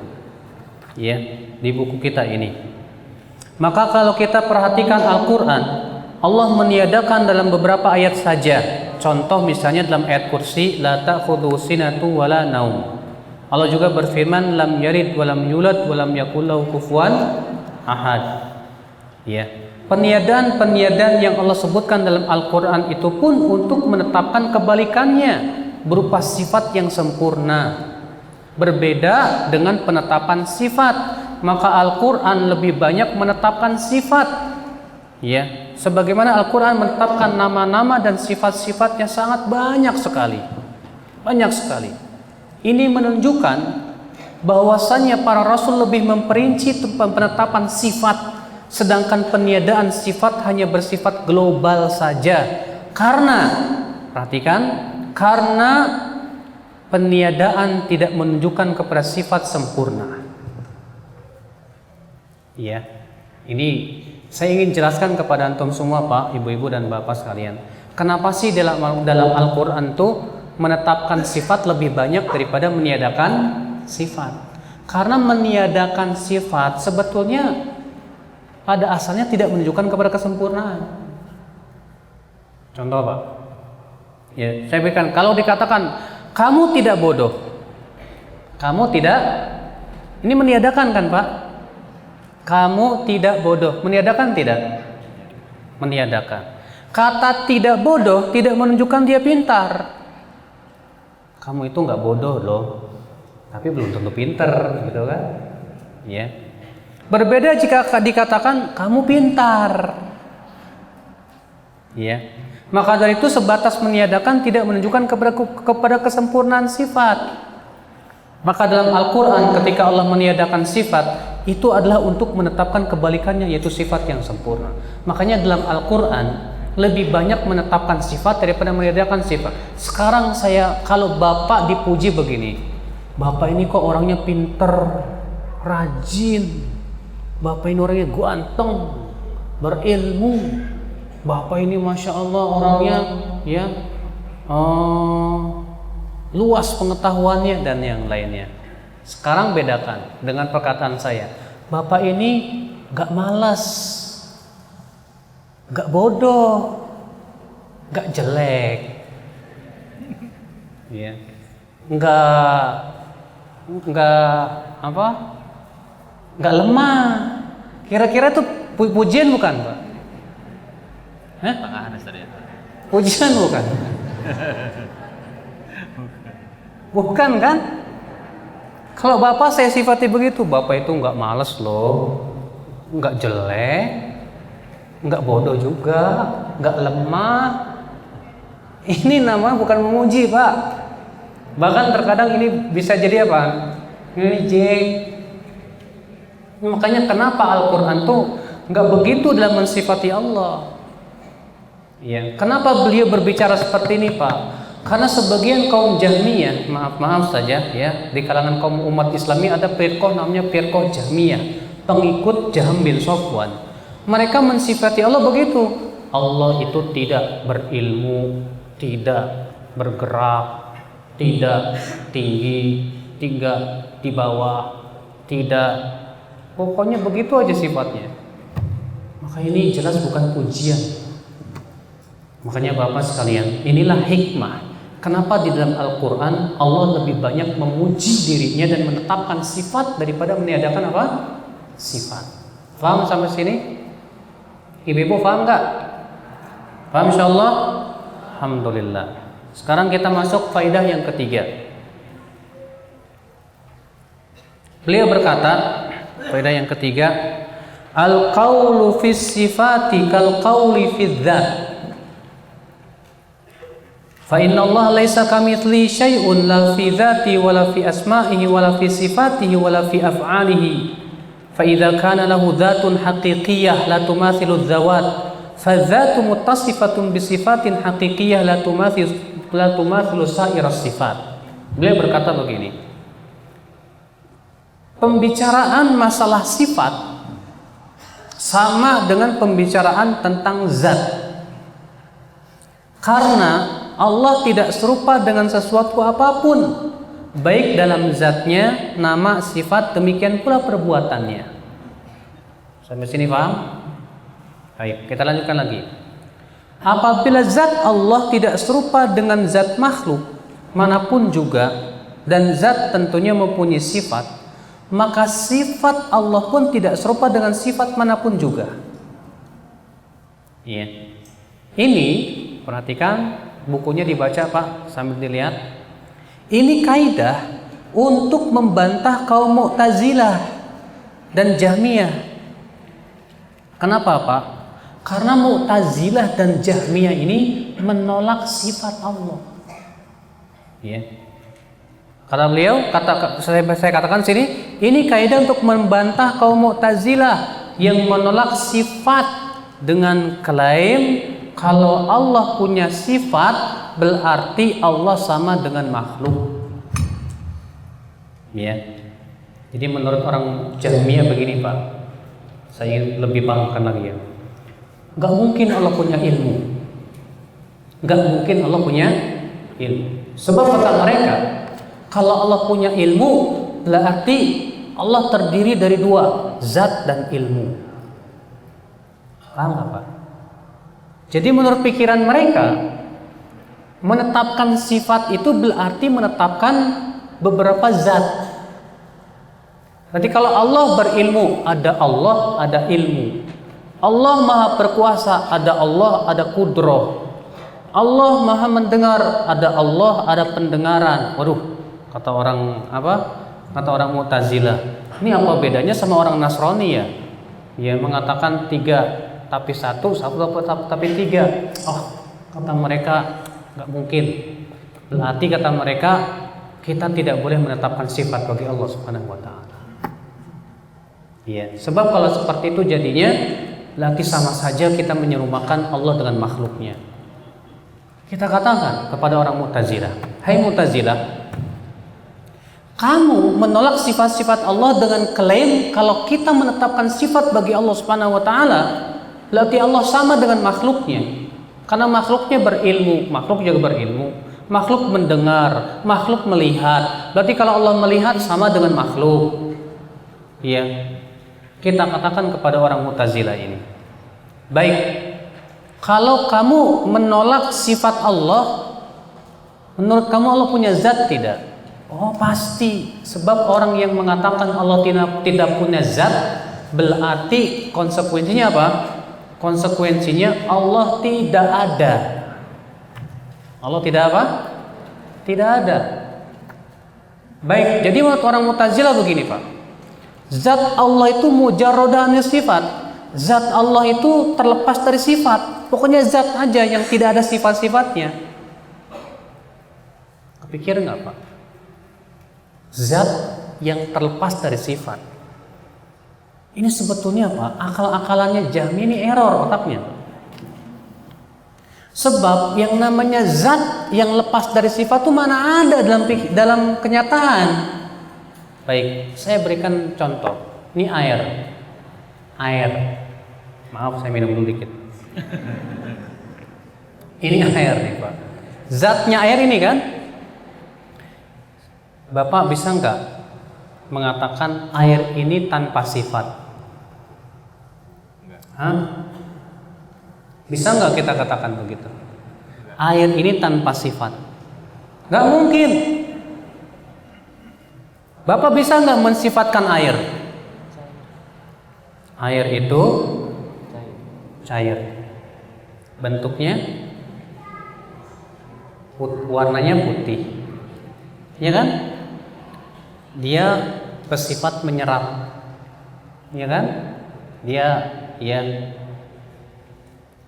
B: ya di buku kita ini. Maka kalau kita perhatikan Al-Qur'an, Allah meniadakan dalam beberapa ayat saja. Contoh misalnya dalam ayat kursi, la ta'khudhu sinatu wala naum. Allah juga berfirman, lam yalid walam yulad walam yakul lahu kufuwan ahad. Ya. Peniadaan-peniadaan yang Allah sebutkan dalam Al-Qur'an itu pun untuk menetapkan kebalikannya berupa sifat yang sempurna. Berbeda dengan penetapan sifat. Maka Al-Qur'an lebih banyak menetapkan sifat. Ya, sebagaimana Al-Qur'an menetapkan nama-nama dan sifat-sifatnya sangat banyak sekali. Banyak sekali. Ini menunjukkan bahwasannya para rasul lebih memperinci penetapan sifat, sedangkan peniadaan sifat hanya bersifat global saja. Karena perhatikan, karena peniadaan tidak menunjukkan kepada sifat sempurna. Ya, ini saya ingin jelaskan kepada antum semua Pak, ibu-ibu dan bapak sekalian. Kenapa sih dalam Al-Qur'an tuh menetapkan sifat lebih banyak daripada meniadakan sifat? Karena meniadakan sifat sebetulnya pada asalnya tidak menunjukkan kepada kesempurnaan. Contoh Pak, ya saya berikan, kalau dikatakan kamu tidak bodoh, kamu tidak, ini meniadakan kan Pak? Kamu tidak bodoh, meniadakan tidak? Meniadakan. Kata tidak bodoh tidak menunjukkan dia pintar. Kamu itu nggak bodoh loh, tapi belum tentu pintar, gitu kan? Ya. Berbeda jika dikatakan kamu pintar. Ya. Maka dari itu sebatas meniadakan tidak menunjukkan kepada kesempurnaan sifat. Maka dalam Al-Qur'an ketika Allah meniadakan sifat itu adalah untuk menetapkan kebalikannya, yaitu sifat yang sempurna. Makanya dalam Al-Qur'an lebih banyak menetapkan sifat daripada meniadakan sifat. Sekarang kalau Bapak dipuji begini, Bapak ini kok orangnya pinter, rajin, Bapak ini orangnya ganteng, berilmu, Bapak ini Masya Allah orangnya ya luas pengetahuannya dan yang lainnya. Sekarang bedakan dengan perkataan saya, Bapak ini gak malas, gak bodoh, gak jelek, ya, gak lemah. Kira-kira itu pujian bukan Pak? Hah? Pujian bukan? Bukan kan? Kalau Bapak saya sifati begitu, Bapak itu nggak malas loh, nggak jelek, nggak bodoh juga, nggak lemah. Ini nama bukan memuji Pak. Bahkan terkadang ini bisa jadi apa? Ngejek. Makanya kenapa Al-Qur'an tuh nggak begitu dalam mensifati Allah. Ya, kenapa beliau berbicara seperti ini Pak? Karena sebagian kaum Jahmiyah, maaf saja ya, di kalangan kaum umat Islami ada firqah namanya firqah Jahmiyah, pengikut Jahm bin Safwan. Mereka mensifati Allah begitu. Allah itu tidak berilmu, tidak bergerak, tidak tinggi, tidak di bawah, tidak, pokoknya begitu aja sifatnya. Maka ini jelas bukan pujian. Makanya Bapak sekalian, inilah hikmah kenapa di dalam Al-Qur'an Allah lebih banyak memuji dirinya dan menetapkan sifat daripada meniadakan apa? Sifat. Paham sampai sini? Ibu-ibu paham nggak? Paham insyaallah? Alhamdulillah. Sekarang kita masuk faidah yang ketiga. Beliau berkata, faidah yang ketiga, al-qaulu fis sifati kal qauli fidz dzat. Fa inna Allah laisa kamitsli syai'un la fi dzati wala fi asma'ihi wala fi sifatihi wala fi af'alihi. Fa idza kana lahu dzatun haqiqiyyah la tumathilu dzawat, fa dzatu muttasifatun bi sifatin haqiqiyyah la tumathilu sa'iras sifat. Beliau berkata begini, pembicaraan masalah sifat sama dengan pembicaraan tentang zat, karena Allah tidak serupa dengan sesuatu apapun, baik dalam zatnya, nama, sifat, demikian pula perbuatannya. Sampai sini paham? Baik, kita lanjutkan lagi. Apabila zat Allah tidak serupa dengan zat makhluk manapun juga, dan zat tentunya mempunyai sifat, maka sifat Allah pun tidak serupa dengan sifat manapun juga. Iya. Ini perhatikan, bukunya dibaca Pak sambil dilihat. Ini kaidah untuk membantah kaum Mu'tazilah dan Jahmiyah. Kenapa Pak? Karena Mu'tazilah dan Jahmiyah ini menolak sifat Allah. Ya. Kata beliau, saya katakan sini, ini kaidah untuk membantah kaum Mu'tazilah yang menolak sifat dengan klaim kalau Allah punya sifat berarti Allah sama dengan makhluk. Ya. Jadi menurut orang Jahmiyah begini Pak, saya lebih pahamkan lagi ya. Gak mungkin Allah punya ilmu. Gak mungkin Allah punya ilmu. Sebab kata mereka, kalau Allah punya ilmu berarti Allah terdiri dari dua, zat dan ilmu. Paham gak Pak? Jadi menurut pikiran mereka, menetapkan sifat itu berarti menetapkan beberapa zat. Nanti kalau Allah berilmu, ada Allah, ada ilmu. Allah maha berkuasa, ada Allah, ada kudroh. Allah maha mendengar, ada Allah, ada pendengaran. Waduh, kata orang apa? Kata orang Mu'tazilah. Ini apa bedanya sama orang Nasrani ya? Ya mengatakan tiga tapi satu tapi tiga. Oh, kata mereka nggak mungkin. Berarti kata mereka kita tidak boleh menetapkan sifat bagi Allah Subhanahu wa taala. Iya, sebab kalau seperti itu jadinya berarti sama saja kita menyerupakan Allah dengan makhluknya. Kita katakan kepada orang Mu'tazilah, hai Mu'tazilah, kamu menolak sifat-sifat Allah dengan klaim kalau kita menetapkan sifat bagi Allah Subhanahu wa taala, berarti Allah sama dengan makhluknya. Karena makhluknya berilmu, makhluk juga berilmu. Makhluk mendengar, makhluk melihat. Berarti kalau Allah melihat sama dengan makhluk. Iya. Kita katakan kepada orang Mu'tazilah ini, baik, kalau kamu menolak sifat Allah, menurut kamu Allah punya zat tidak? Oh pasti, sebab orang yang mengatakan Allah tidak punya zat berarti konsekuensinya apa? Konsekuensinya Allah tidak ada. Allah tidak apa? Tidak ada. Baik, jadi menurut orang Mu'tazilah begini Pak, zat Allah itu mujarradan sifat. Zat Allah itu terlepas dari sifat. Pokoknya zat aja yang tidak ada sifat-sifatnya. Kepikir nggak Pak? Zat yang terlepas dari sifat. Ini sebetulnya Pak, akal-akalannya Jahmi ini error otaknya. Sebab yang namanya zat yang lepas dari sifat itu mana ada dalam kenyataan. Baik, saya berikan contoh. Ini air. Maaf, saya minum dulu dikit. Ini air nih Pak. Zatnya air ini kan. Bapak bisa nggak mengatakan air ini tanpa sifat? Hah? Bisa nggak kita katakan begitu? Air ini tanpa sifat? Nggak mungkin. Bapak bisa nggak mensifatkan air? Air itu cair. Bentuknya warnanya putih. Ya kan? Dia bersifat menyerap. Ya kan? Dia ya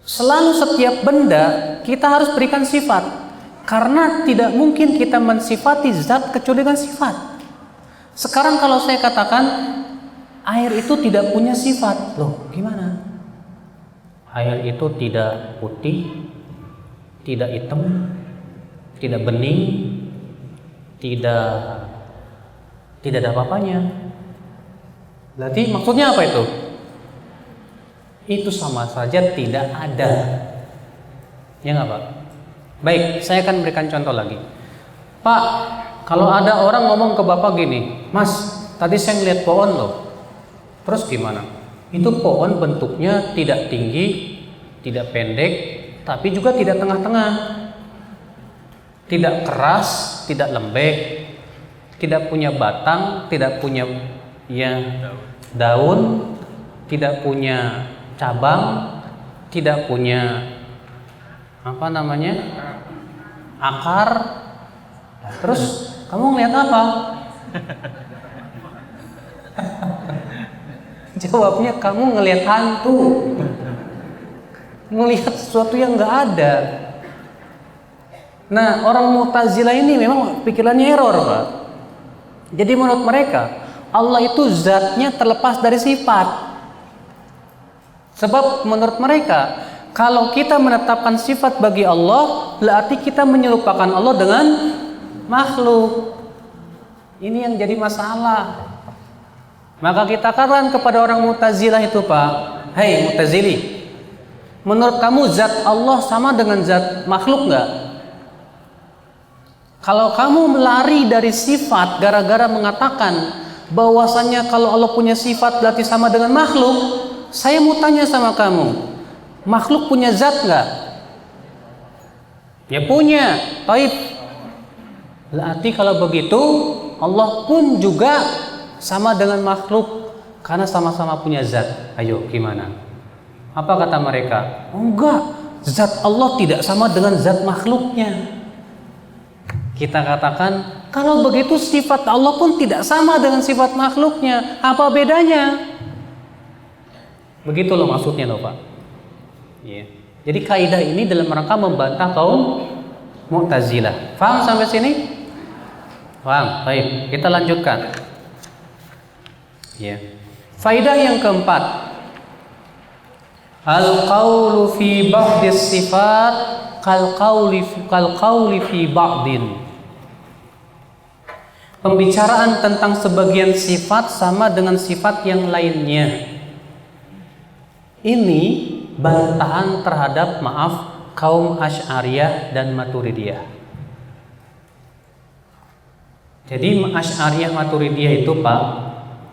B: selalu setiap benda kita harus berikan sifat, karena tidak mungkin kita mensifati zat kecuali dengan sifat. Sekarang kalau saya katakan air itu tidak punya sifat, loh gimana? Air itu tidak putih, tidak hitam, tidak bening, tidak ada apa-apanya. Berarti maksudnya apa itu? Itu sama saja tidak ada. Ya nggak Pak? Baik, saya akan berikan contoh lagi. Pak, kalau ada orang ngomong ke Bapak gini, Mas, tadi saya ngeliat pohon loh. Terus gimana? Itu pohon bentuknya tidak tinggi, tidak pendek, tapi juga tidak tengah-tengah. Tidak keras, tidak lembek, tidak punya batang, tidak punya daun, tidak punya cabang, tidak punya akar. Terus kamu ngeliat apa? Jawabnya kamu ngeliat hantu, ngelihat sesuatu yang nggak ada. Nah, orang Mu'tazilah ini memang pikirannya error, Pak. Jadi menurut mereka Allah itu zatnya terlepas dari sifat. Sebab menurut mereka kalau kita menetapkan sifat bagi Allah, berarti kita menyerupakan Allah dengan makhluk. Ini yang jadi masalah. Maka kita katakan kepada orang Mu'tazilah itu, Pak, hei Mu'tazili, menurut kamu zat Allah sama dengan zat makhluk enggak? Kalau kamu melari dari sifat gara-gara mengatakan bahwasanya kalau Allah punya sifat berarti sama dengan makhluk, saya mau tanya sama kamu, makhluk punya zat enggak? Ya punya. Taib. Berarti kalau begitu Allah pun juga sama dengan makhluk karena sama-sama punya zat. Ayo gimana? Apa kata mereka? Oh, enggak, zat Allah tidak sama dengan zat makhluknya. Kita katakan kalau begitu sifat Allah pun tidak sama dengan sifat makhluknya. Apa bedanya? Begitu loh maksudnya loh Pak. Yeah. Jadi kaidah ini dalam rangka membantah kaum Mu'tazilah. Paham sampai sini? Paham. Baik, kita lanjutkan. Ya. Faidah yang keempat, al-qaulu fi ba'dis sifat kal qauli fi ba'din. Pembicaraan tentang sebagian sifat sama dengan sifat yang lainnya. Ini bantahan terhadap kaum Asy'ariyah dan Maturidiyah. Jadi Asy'ariyah Maturidiyah itu Pak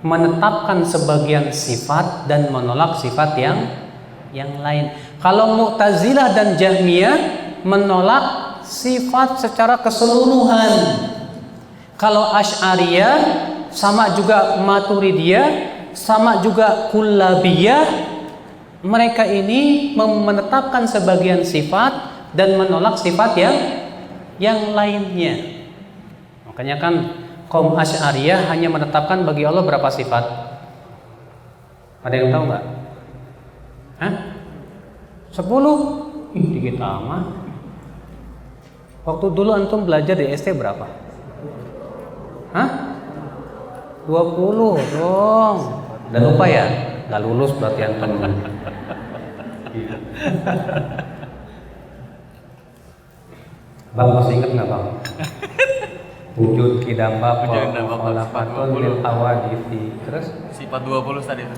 B: menetapkan sebagian sifat dan menolak sifat yang lain. Kalau Mu'tazilah dan Jahmiyah menolak sifat secara keseluruhan. Kalau Asy'ariyah sama juga Maturidiyah, sama juga Kullabiyah, mereka ini menetapkan sebagian sifat dan menolak sifat yang lainnya. Makanya kan kaum Asy'ariyah hanya menetapkan bagi Allah berapa sifat? Ada yang tahu nggak? Hah? 10? Dikit amat. Waktu dulu antum belajar di ST berapa? Hah? 20 dong. Udah lupa ya? Nggak lulus berarti antum. Bang masih ingat nggak Bang? Wujud kidamba khalafatun lil hawadithi. Terus
C: sifat 20 tadi itu.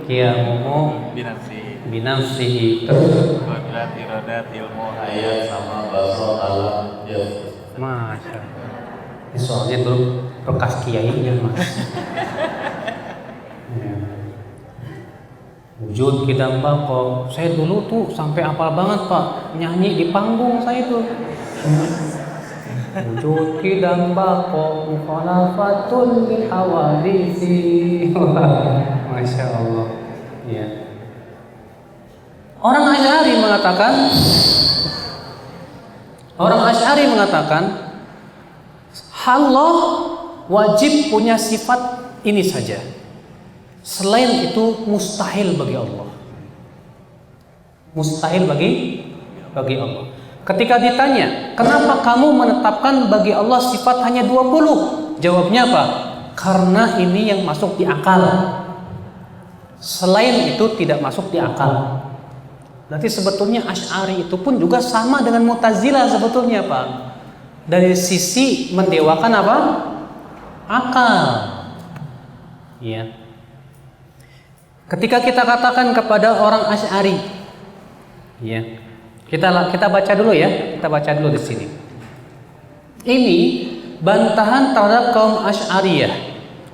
B: Qiyamuhu binafsihi. Terus
C: Qadrat iradat ilmu
A: Ayat sama basal alam ya.
B: Masya Allah. Ini soalnya dulu bekas kiainya Mas. Ya. Wujud kidamba kok. Saya dulu tuh sampai hafal banget Pak, nyanyi di panggung saya tuh. Wujud kidamba kok mukhalafatun lil hawadisi. Masya Allah. Ya. Orang Asy'ari mengatakan Allah wajib punya sifat ini saja. Selain itu mustahil bagi Allah. Mustahil bagi Allah. Ketika ditanya, kenapa kamu menetapkan bagi Allah sifat hanya 20? Jawabnya apa? Karena ini yang masuk di akal. Selain itu tidak masuk di akal. Berarti sebetulnya Asy'ari itu pun juga sama dengan Mu'tazilah sebetulnya, Pak. Dari sisi mendewakan apa? Akal. Ya. Ketika kita katakan kepada orang Asy'ari, ya. Kita baca dulu ya. Kita baca dulu di sini. Ini bantahan terhadap kaum Asy'ariyah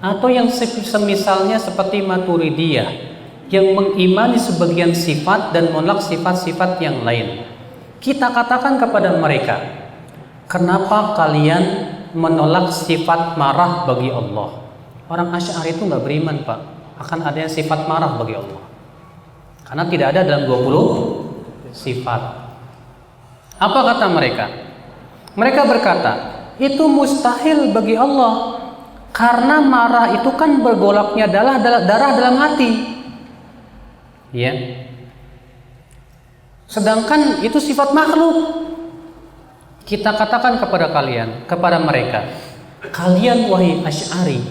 B: atau yang semisalnya seperti Maturidiyah yang mengimani sebagian sifat dan menolak sifat-sifat yang lain. Kita katakan kepada mereka, kenapa kalian menolak sifat marah bagi Allah? Orang Asy'ari itu nggak beriman, Pak, akan adanya sifat marah bagi Allah, karena tidak ada dalam 20 sifat. Apa kata mereka? Mereka berkata, itu mustahil bagi Allah, karena marah itu kan bergolaknya darah dalam hati. Ya. Sedangkan itu sifat makhluk. Kita katakan kepada mereka, kalian wahai Asy'ari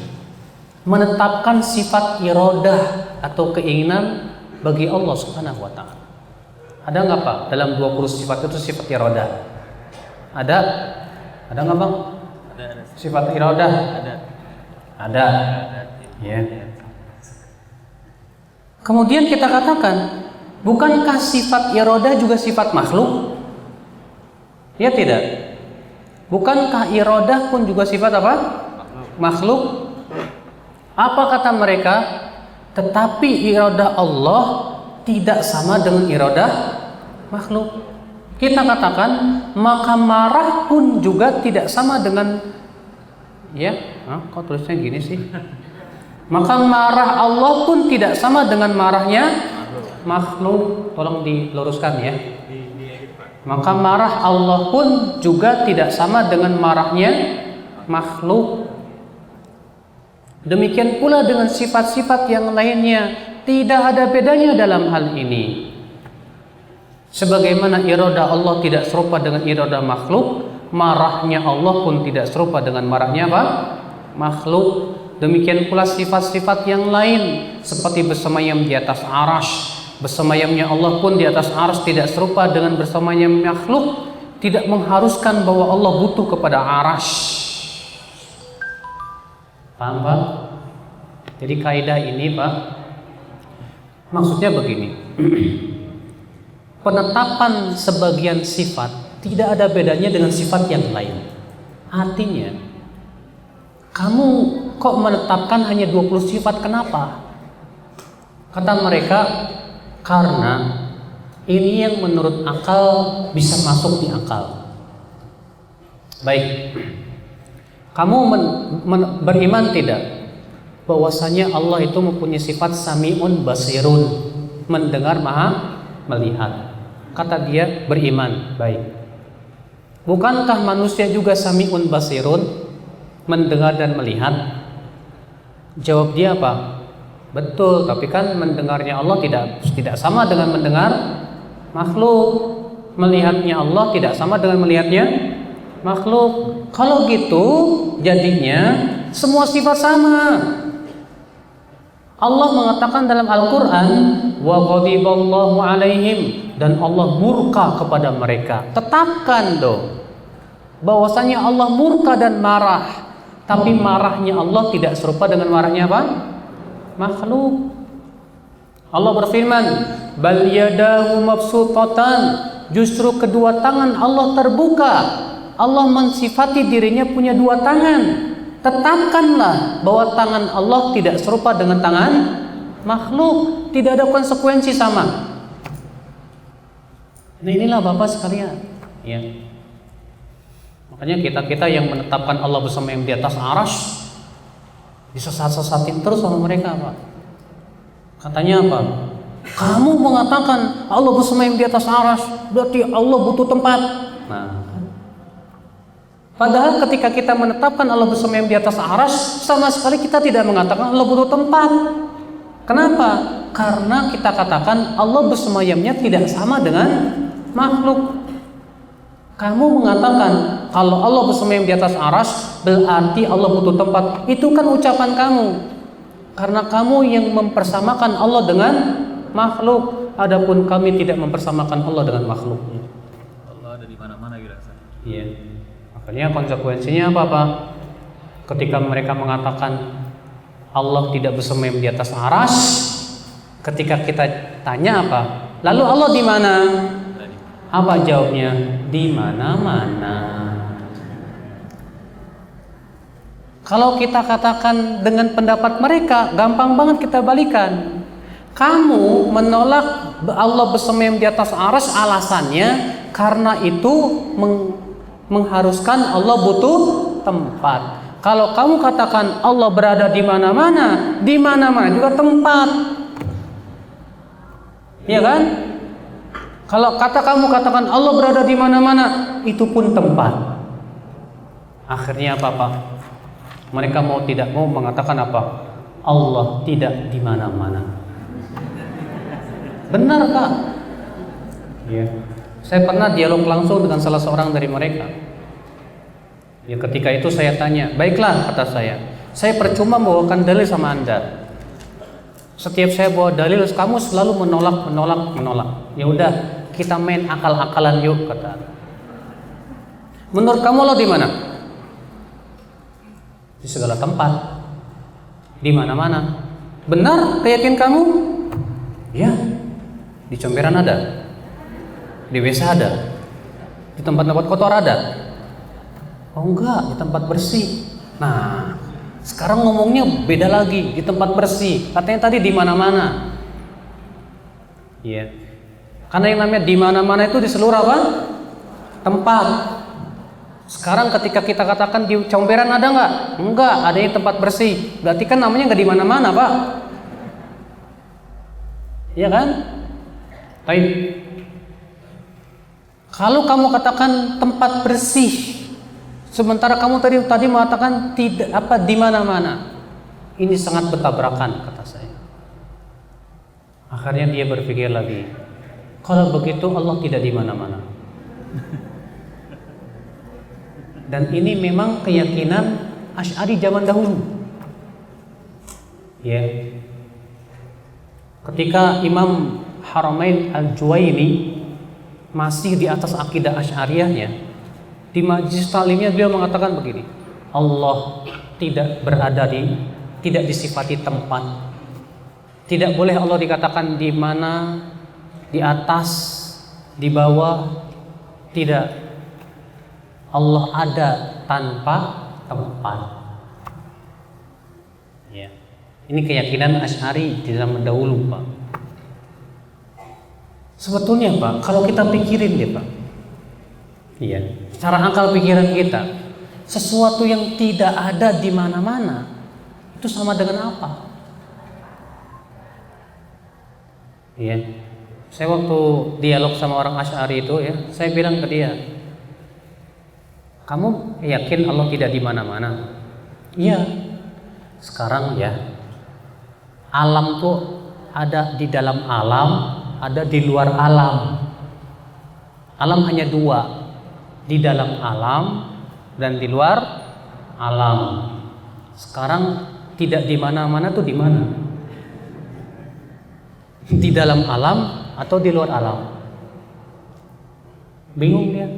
B: menetapkan sifat iradah atau keinginan bagi Allah Subhanahu wa taala. Ada nggak, Pak, dalam 20 sifat itu sifat iradah? Ada nggak, Bang?
C: Ada.
B: Sifat iradah? Ada. Ya. Kemudian kita katakan, bukankah sifat iradah juga sifat makhluk? Ya tidak. Bukankah iradah pun juga sifat apa? Makhluk. Apa kata mereka? Tetapi iradah Allah tidak sama dengan iradah makhluk. Kita katakan, maka marah pun juga tidak sama dengan, ya, kok tulisnya gini sih? Maka marah Allah pun tidak sama dengan marahnya makhluk. Tolong diluruskan ya. Maka marah Allah pun juga tidak sama dengan marahnya makhluk. Demikian pula dengan sifat-sifat yang lainnya, tidak ada bedanya dalam hal ini. Sebagaimana iradah Allah tidak serupa dengan iradah makhluk, marahnya Allah pun tidak serupa dengan marahnya apa? Makhluk. Demikian pula sifat-sifat yang lain, seperti bersemayam di atas arasy. Bersemayamnya Allah pun di atas arasy tidak serupa dengan bersemayam makhluk, tidak mengharuskan bahwa Allah butuh kepada arasy. Paham, Pak? Jadi kaidah ini, Pak, maksudnya begini. Penetapan sebagian sifat tidak ada bedanya dengan sifat yang lain. Artinya, kamu kok menetapkan hanya 20 sifat, kenapa? Kata mereka, karena ini yang menurut akal bisa masuk di akal. Baik. Kamu beriman tidak bahwasanya Allah itu mempunyai sifat Sami'un Basirun, mendengar, maha melihat? Kata dia, beriman. Baik. Bukankah manusia juga Sami'un Basirun, mendengar dan melihat? Jawab dia apa? Betul, tapi kan mendengarnya Allah tidak sama dengan mendengar makhluk. Melihatnya Allah tidak sama dengan melihatnya makhluk. Kalau gitu jadinya semua sifat sama. Allah mengatakan dalam Al-Quran, wa ghadiballahu alaihim, dan Allah murka kepada mereka. Tetapkan dong bahwasanya Allah murka dan marah, tapi marahnya Allah tidak serupa dengan marahnya apa? Makhluk. Allah berfirman, bal yadahu mabsutatan, justru kedua tangan Allah terbuka. Allah mensifati dirinya punya dua tangan. Tetapkanlah bahwa tangan Allah tidak serupa dengan tangan makhluk, tidak ada konsekuensi sama. Nah, inilah Bapak sekalian, ya. Makanya kita yang menetapkan Allah bersama yang di atas arasy disesat-sesatin terus sama mereka, Pak. Katanya apa? Kamu mengatakan Allah bersemayam di atas arsy, berarti Allah butuh tempat. Nah, padahal ketika kita menetapkan Allah bersemayam di atas arsy, sama sekali kita tidak mengatakan Allah butuh tempat. Kenapa? Karena kita katakan Allah bersemayamnya tidak sama dengan makhluk. Kamu mengatakan kalau Allah bersemayam di atas arsy berarti Allah butuh tempat. Itu kan ucapan kamu. Karena kamu yang mempersamakan Allah dengan makhluk. Adapun kami tidak mempersamakan Allah dengan makhluk.
C: Allah ada di mana-mana gitu.
B: Iya. Makanya konsekuensinya apa? Ketika mereka mengatakan Allah tidak bersemayam di atas arsy, ketika kita tanya apa? Lalu Allah di mana? Apa jawabnya? Di mana-mana. Kalau kita katakan dengan pendapat mereka, gampang banget kita balikan. Kamu menolak Allah bersemayam di atas arsy, alasannya karena itu mengharuskan Allah butuh tempat. Kalau kamu katakan Allah berada di mana-mana juga tempat. Iya kan? Kalau kamu katakan Allah berada di mana-mana, itu pun tempat. Akhirnya apa? Mereka tidak mau mengatakan apa? Allah tidak di mana-mana. Benar Kak? Ya. Saya pernah dialog langsung dengan salah seorang dari mereka. Ya, ketika itu saya tanya, baiklah kata saya percuma membawakan dalil sama Anda. Setiap saya bawa dalil, kamu selalu menolak. Ya udah, kita main akal-akalan yuk kata. Menurut kamu Allah di mana? Di segala tempat, di mana-mana. Benar keyakinan kamu? Ya. Di comberan ada, di WC ada, di tempat-tempat kotor ada. Oh enggak, di tempat bersih. Nah, sekarang ngomongnya beda lagi, di tempat bersih. Katanya tadi di mana-mana. Iya. Karena yang namanya di mana-mana itu di seluruh apa? Tempat. Sekarang ketika kita katakan di comberan ada nggak? Enggak, adanya tempat bersih. Berarti kan namanya nggak di mana-mana, Pak. Iya kan? Baik. Kalau kamu katakan tempat bersih, sementara kamu tadi mengatakan tidak di mana-mana, ini sangat bertabrakan kata saya. Akhirnya dia berpikir lagi, kalau begitu Allah tidak di mana-mana. Dan ini memang keyakinan Asy'ari zaman dahulu. Ya. Ketika Imam Haramain Al-Juwaini masih di atas akidah Asy'ariyahnya, di majlis taklimnya beliau mengatakan begini, Allah tidak disifati tempat. Tidak boleh Allah dikatakan di mana, di atas, di bawah. Tidak. Allah ada tanpa tempat. Ya. Ini keyakinan Asy'ari di zaman dahulu, Pak. Sebetulnya, Pak, kalau kita pikirin deh, Pak. Iya. Secara akal pikiran kita, sesuatu yang tidak ada di mana-mana itu sama dengan apa? Iya. Saya waktu dialog sama orang Asy'ari itu ya, saya bilang ke dia, kamu yakin Allah tidak di mana-mana? Iya. Sekarang ya, alam tuh ada di dalam alam, ada di luar alam. Alam hanya dua, di dalam alam dan di luar alam. Sekarang tidak di mana-mana tuh di mana? Di dalam alam atau di luar alam? Bingung dia.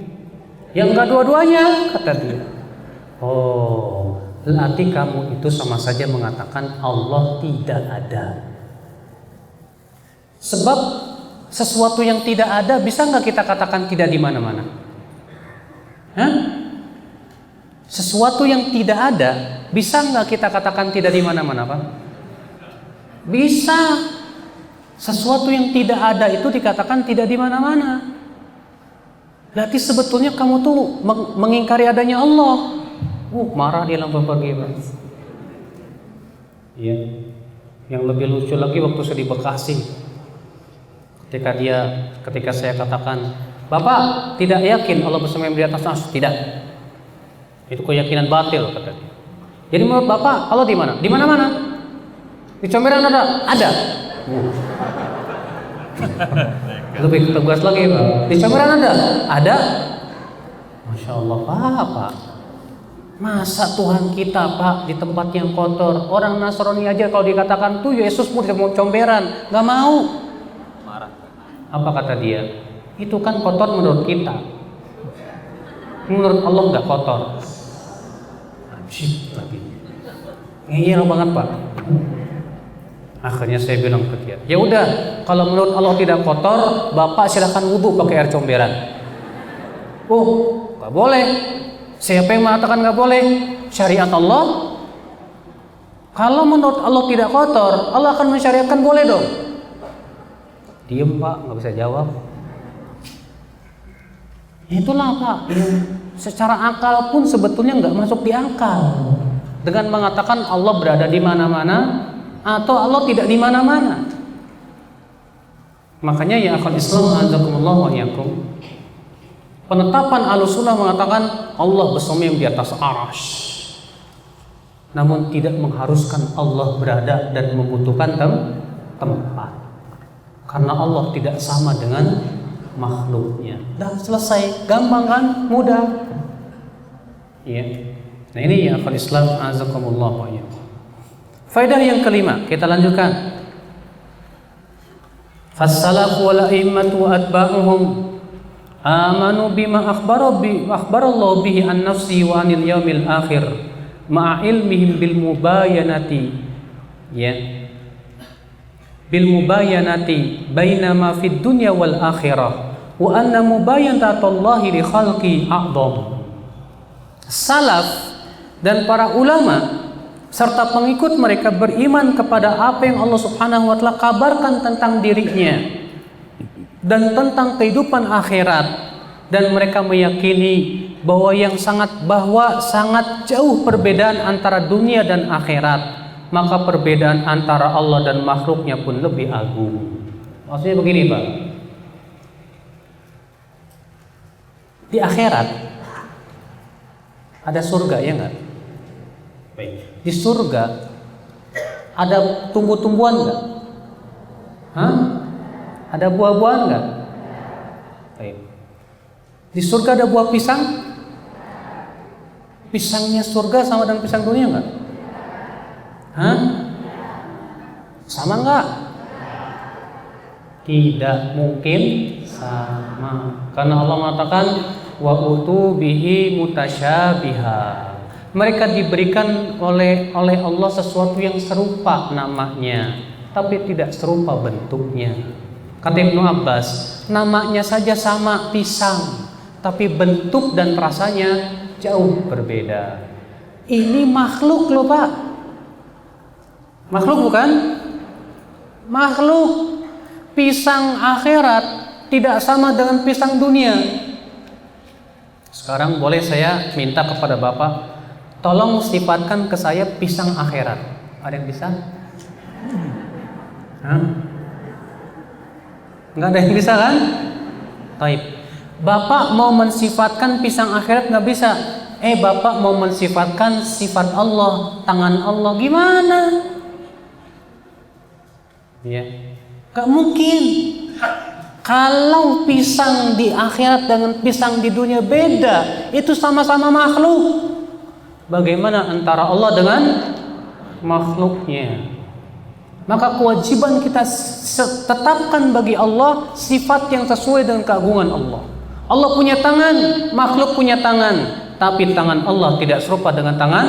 B: Yang enggak dua-duanya, kata dia. Oh, berarti kamu itu sama saja mengatakan Allah tidak ada. Sebab sesuatu yang tidak ada bisa nggak kita katakan tidak di mana-mana? Hah? Sesuatu yang tidak ada bisa nggak kita katakan tidak di mana-mana, Pak? Bisa. Sesuatu yang tidak ada itu dikatakan tidak di mana-mana. Berarti sebetulnya kamu tuh mengingkari adanya Allah. Marah dia langsung pergi, Pak. Iya. Yang lebih lucu lagi waktu saya di Bekasi. Ketika saya katakan, Bapak tidak yakin Allah bersama di atas arsy? Tidak. Itu keyakinan batil, kata dia. Jadi menurut Bapak Allah di mana? Di mana-mana. Di comberan ada? Ada. Lebih tegas lagi, Pak. Di comberan ada? Ada. Masya Allah, Pak. Masa Tuhan kita, Pak, di tempat yang kotor? Orang Nasrani aja kalau dikatakan tuh Yesusmu di comberan, nggak mau.
C: Marah.
B: Apa kata dia? Itu kan kotor menurut kita. Menurut Allah nggak kotor. Anjir lagi. Ngeyel banget, Pak. Akhirnya saya bilang ke dia, ya udah, kalau menurut Allah tidak kotor, Bapak silakan wudhu pakai air comberan. Oh, nggak boleh. Siapa yang mengatakan nggak boleh? Syariat Allah. Kalau menurut Allah tidak kotor, Allah akan mensyariatkan boleh dong. Diem, Pak, nggak bisa jawab. Itulah, Pak, secara akal pun sebetulnya nggak masuk di akal. Dengan mengatakan Allah berada di mana-mana atau Allah tidak di mana-mana. Makanya ya akhwal Islam azakumullah wa iyyakum, penetapan Ahlussunnah mengatakan Allah bersama di atas arsy, namun tidak mengharuskan Allah berada dan membutuhkan tempat, karena Allah tidak sama dengan makhluknya. Dah selesai, gampang kan, mudah. Ya. Nah ini ya akhwal Islam azakumullah wa iyyakum. Faedah yang kelima, kita lanjutkan. Fas-salaf wal a'immatu atba'uhum amanu bima akhbarallahu bihi an nafsi wa anil yaumil akhir ma'a ilmihim bil mubayanati, ya, bil mubayanati baina ma fid dunya wal akhirah wa anna mubayanatallahi li khalqi a'dham. Salaf dan para ulama serta pengikut mereka beriman kepada apa yang Allah Subhanahu wa taala kabarkan tentang dirinya dan tentang kehidupan akhirat, dan mereka meyakini bahwa sangat jauh perbedaan antara dunia dan akhirat, maka perbedaan antara Allah dan makhluknya pun lebih agung. Maksudnya begini, Pak. Di akhirat ada surga, ya enggak? Baik. Di surga ada tumbuh-tumbuhan enggak? Hah? Ada buah-buahan enggak? Baik. Di surga ada buah pisang? Pisangnya surga sama dengan pisang dunia enggak? Hah? Sama enggak? Tidak mungkin sama. Karena Allah mengatakan wa utu bihi mutasyabiha. Mereka diberikan oleh Allah sesuatu yang serupa namanya, tapi tidak serupa bentuknya. Kata Ibnu Abbas, namanya saja sama pisang, tapi bentuk dan rasanya jauh berbeda. Ini makhluk loh, Pak. Makhluk bukan? Makhluk. Pisang akhirat tidak sama dengan pisang dunia. Sekarang boleh saya minta kepada Bapak, tolong sifatkan ke saya pisang akhirat. Ada yang bisa? Hah? Nggak ada yang bisa kan? Taib. Bapak mau mensifatkan pisang akhirat nggak bisa. Bapak mau mensifatkan sifat Allah, tangan Allah, gimana? Ya, nggak mungkin. Kalau pisang di akhirat dengan pisang di dunia beda, itu sama-sama makhluk. Bagaimana antara Allah dengan makhluknya? Maka kewajiban kita tetapkan bagi Allah sifat yang sesuai dengan keagungan Allah. Allah punya tangan, makhluk punya tangan, tapi tangan Allah tidak serupa dengan tangan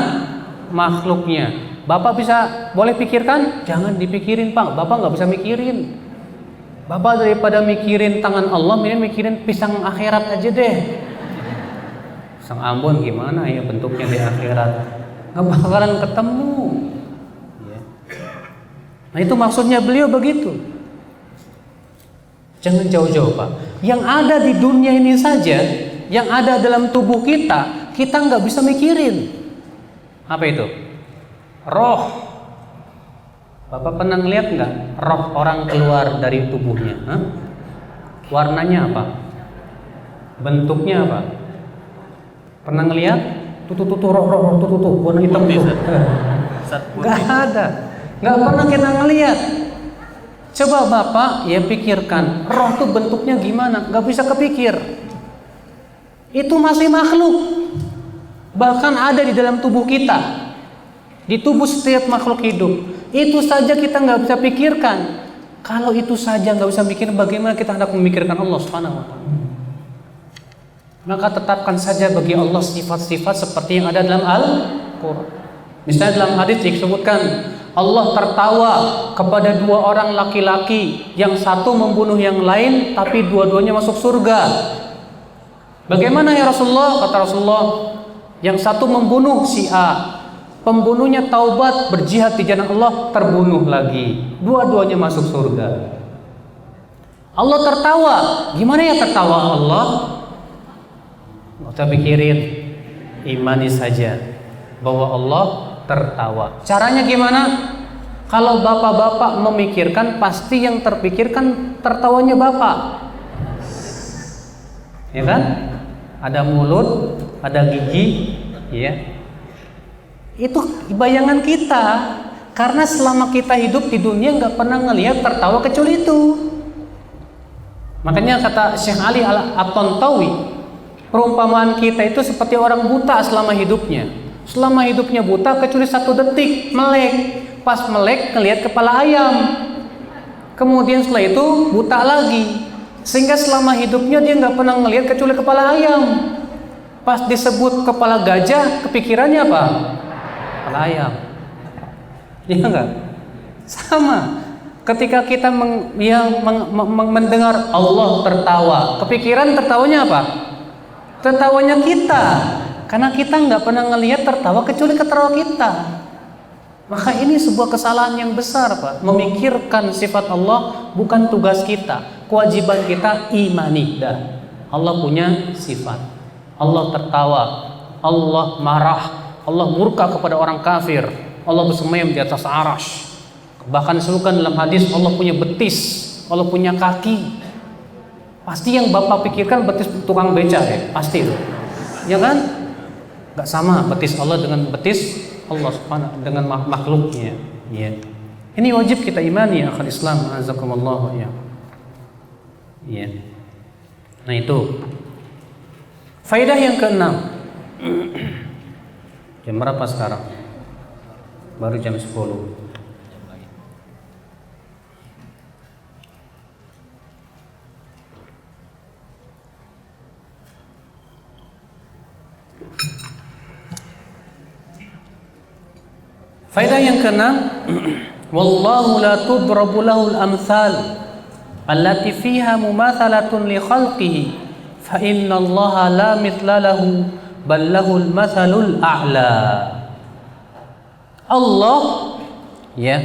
B: makhluknya. Bapak boleh pikirkan? Jangan dipikirin, Pak. Bapak nggak bisa mikirin. Bapak daripada mikirin tangan Allah, mending mikirin pisang akhirat aja deh. Pisang Ambon gimana ya bentuknya di akhirat? Nggak bakalan ketemu. Nah itu maksudnya beliau begitu. Jangan jauh-jauh, Pak. Yang ada di dunia ini saja, yang ada dalam tubuh kita nggak bisa mikirin. Apa itu? Roh. Bapak pernah ngeliat nggak roh orang keluar dari tubuhnya? Hah? Warnanya apa? Bentuknya apa? Pernah ngelihat? Tuh, warna hitam tuh. Nggak ada. Nggak pernah kita ngelihat. Coba Bapak ya pikirkan, roh tuh bentuknya gimana? Nggak bisa kepikir. Itu masih makhluk. Bahkan ada di dalam tubuh kita. Di tubuh setiap makhluk hidup. Itu saja kita nggak bisa pikirkan. Kalau itu saja nggak bisa mikir, bagaimana kita hendak memikirkan Allah Subhanahu wa Ta'ala? Maka tetapkan saja bagi Allah sifat-sifat seperti yang ada dalam Al-Quran. Misalnya dalam hadis disebutkan Allah tertawa kepada dua orang laki-laki, yang satu membunuh yang lain, tapi dua-duanya masuk surga. Bagaimana ya Rasulullah? Kata Rasulullah, yang satu membunuh si A, pembunuhnya taubat berjihad di jalan Allah, terbunuh lagi, dua-duanya masuk surga. Allah tertawa. Gimana ya tertawa Allah? Nggak usah pikirin, imani saja bahwa Allah tertawa. Caranya gimana? Kalau bapak-bapak memikirkan, pasti yang terpikirkan tertawanya bapak, ya kan? Ada mulut, ada gigi, ya. Itu bayangan kita, karena selama kita hidup di dunia nggak pernah ngelihat tertawa kecuali itu. Makanya kata Syekh Ali At-Tantawi, perumpamaan kita itu seperti orang buta selama hidupnya. Selama hidupnya buta kecuali 1 detik melek. Pas melek ngelihat kepala ayam. Kemudian setelah itu buta lagi. Sehingga selama hidupnya dia nggak pernah ngelihat kecuali kepala ayam. Pas disebut kepala gajah, kepikirannya apa? Kepala ayam. Iya enggak? Sama. Ketika kita mendengar Allah tertawa, kepikiran tertawanya apa? Tertawanya kita. Karena kita nggak pernah ngelihat tertawa kecuali ketawa kita. Maka ini sebuah kesalahan yang besar, Pak. Memikirkan sifat Allah bukan tugas kita. Kewajiban kita imani dah. Allah punya sifat. Allah tertawa, Allah marah, Allah murka kepada orang kafir, Allah bersemayam di atas arasy. Bahkan disebutkan dalam hadis Allah punya betis, Allah punya kaki. Pasti yang Bapak pikirkan betis tukang beca ya, pasti itu. Ya kan? Gak sama betis Allah dengan betis Allah Subhanahu dengan makhluknya. Ya. Ini wajib kita imani ya akhul Islam, azakumullah ya. Ya. Nah itu. Faedah yang keenam. Jam berapa sekarang? Baru jam 10. Faedah yang keenam, wallahu la tudrabu lahul amsal allati fiha mumathalatun li khalqihi fa inna allaha la mithla lahu bal lahul mathalul a'la. Allah ya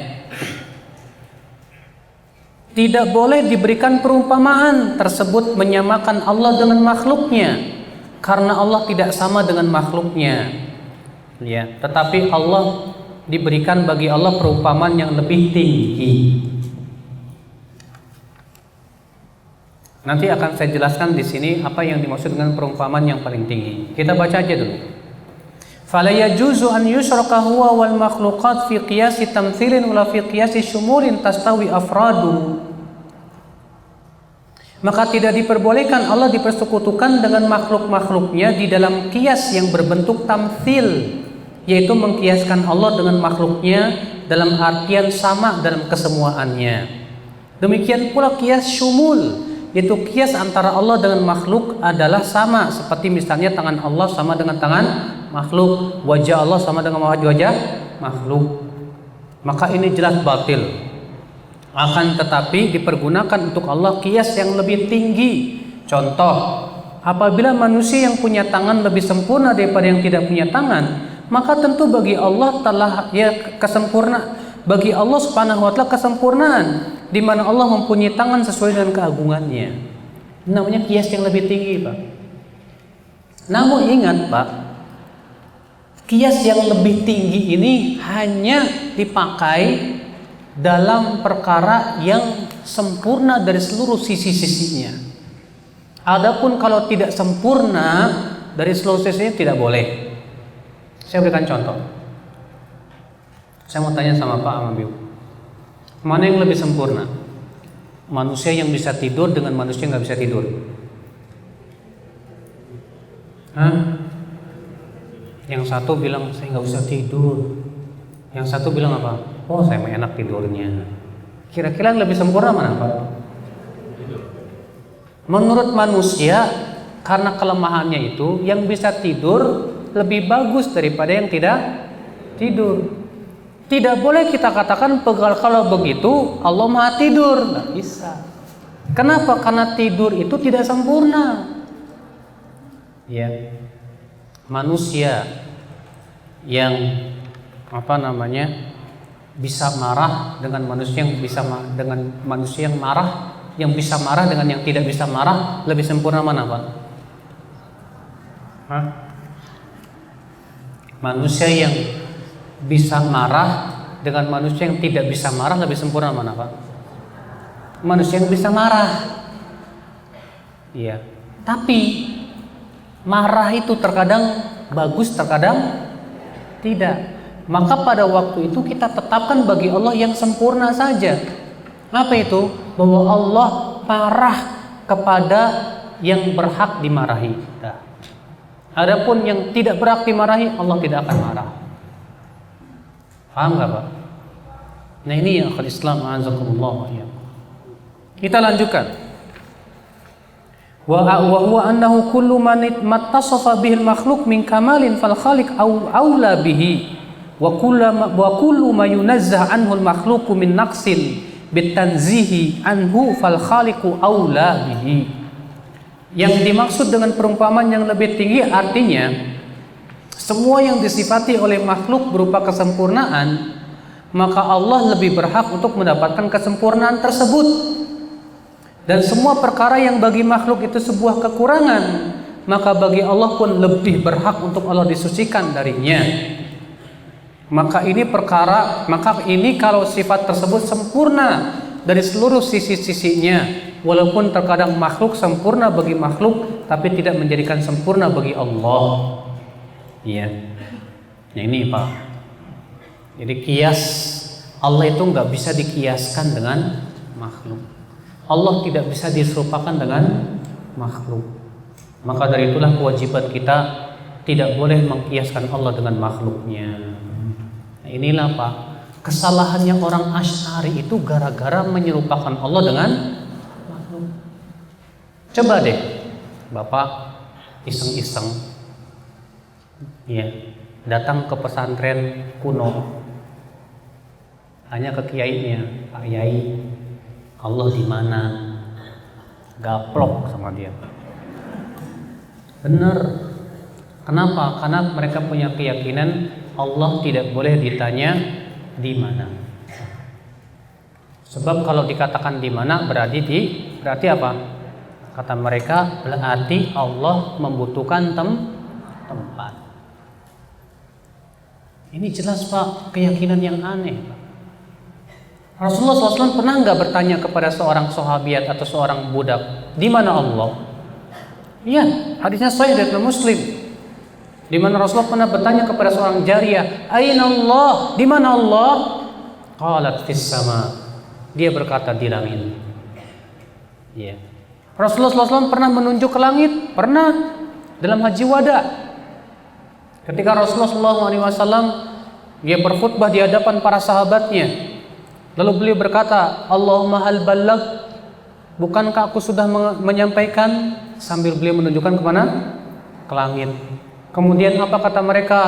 B: tidak boleh diberikan perumpamaan tersebut menyamakan Allah dengan makhluknya, karena Allah tidak sama dengan makhluknya ya, tetapi Allah diberikan bagi Allah perumpamaan yang lebih tinggi. Nanti akan saya jelaskan di sini apa yang dimaksud dengan perumpamaan yang paling tinggi. Kita baca aja dulu. Fala yajuzu an yushraka huwa wal makhluqat fi qiyasi tamthilin wala fi qiyasi syumulin tastawi afradu. Maka tidak diperbolehkan Allah dipersekutukan dengan makhluk-makhluknya di dalam kias yang berbentuk tamthil, yaitu mengkiaskan Allah dengan makhluknya dalam artian sama dalam kesemuaannya. Demikian pula kias syumul, yaitu kias antara Allah dengan makhluk adalah sama, seperti misalnya tangan Allah sama dengan tangan makhluk, wajah Allah sama dengan wajah makhluk. Maka ini jelas batil. Akan tetapi dipergunakan untuk Allah kias yang lebih tinggi. Contoh, apabila manusia yang punya tangan lebih sempurna daripada yang tidak punya tangan, maka tentu bagi Allah telah ya kesempurna, bagi Allah Subhanahu wa taala kesempurnaan, di mana Allah mempunyai tangan sesuai dengan keagungannya. Namanya kias yang lebih tinggi, Pak. Namun ingat, Pak, kias yang lebih tinggi ini hanya dipakai dalam perkara yang sempurna dari seluruh sisi-sisinya. Adapun kalau tidak sempurna dari slow session tidak boleh. Saya berikan contoh. Saya mau tanya sama Pak sama Biu, mana yang lebih sempurna? Manusia yang bisa tidur dengan manusia yang nggak bisa tidur? Hah? Yang satu bilang saya nggak usah tidur, yang satu bilang apa? Oh saya mah enak tidurnya. Kira-kira yang lebih sempurna mana Pak? Menurut manusia, karena kelemahannya itu, yang bisa tidur lebih bagus daripada yang tidak tidur. Tidak boleh kita katakan kalau begitu Allah Maha tidur, nggak bisa. Kenapa? Karena tidur itu tidak sempurna. Ya, manusia yang bisa marah dengan manusia yang dengan manusia yang marah, yang bisa marah dengan yang tidak bisa marah, lebih sempurna mana Pak? Hah? Manusia yang bisa marah dengan manusia yang tidak bisa marah lebih sempurna mana Pak? Manusia yang bisa marah. Iya. Tapi marah itu terkadang bagus, terkadang tidak. Maka pada waktu itu kita tetapkan bagi Allah yang sempurna saja. Apa itu? Bahwa Allah marah kepada yang berhak dimarahi. Nah, adapun yang tidak berhak dimarahi, Allah tidak akan marah. Paham gak Pak? Nah ini yang akhul Islam a'azakumullah ya. Kita lanjutkan. Wa huwa annahu kullu man mattasafa bihil makhluk min kamalin fal khaliq aula bihi wa kullu ma yunazzah anhu al makhluqu min naqsin bitanzihi anhu fal khaliqu aula bihi. Yang dimaksud dengan perumpamaan yang lebih tinggi artinya semua yang disifati oleh makhluk berupa kesempurnaan, maka Allah lebih berhak untuk mendapatkan kesempurnaan tersebut. Dan semua perkara yang bagi makhluk itu sebuah kekurangan, maka bagi Allah pun lebih berhak untuk Allah disucikan darinya. Maka ini kalau sifat tersebut sempurna dari seluruh sisi-sisinya, walaupun terkadang makhluk sempurna bagi makhluk, tapi tidak menjadikan sempurna bagi Allah. Iya. Nah ini Pak. Jadi kias Allah itu nggak bisa dikiaskan dengan makhluk. Allah tidak bisa diserupakan dengan makhluk. Maka dari itulah kewajiban kita tidak boleh mengkiaskan Allah dengan makhluknya. Nah, inilah Pak, kesalahannya orang Asy'ari itu gara-gara menyerupakan Allah dengan makhluk. Coba deh Bapak iseng-iseng ya, datang ke pesantren kuno, tanya ke kiainya, Pak Yai, Allah di mana? Gaplok sama dia. Benar. Kenapa? Karena mereka punya keyakinan Allah tidak boleh ditanya di mana. Sebab kalau dikatakan di mana berarti apa? Kata mereka berarti Allah membutuhkan tempat. Ini jelas Pak, keyakinan yang aneh Pak. Rasulullah SAW pernah nggak bertanya kepada seorang sahabiat atau seorang budak, di mana Allah? Iya, hadisnya sahih dari Muslim. Di mana Rasulullah pernah bertanya kepada seorang jariyah, Aina Allah? Di mana Allah? Qalat fis sama. Dia berkata di langit. Iya. Rasulullah SAW pernah menunjuk ke langit, pernah dalam haji wada. Ketika Rasulullah SAW dia berkhutbah di hadapan para sahabatnya, lalu beliau berkata, Allahumma hal balagh, bukankah aku sudah menyampaikan? Sambil beliau menunjukkan kemana? Ke langit. Kemudian apa kata mereka?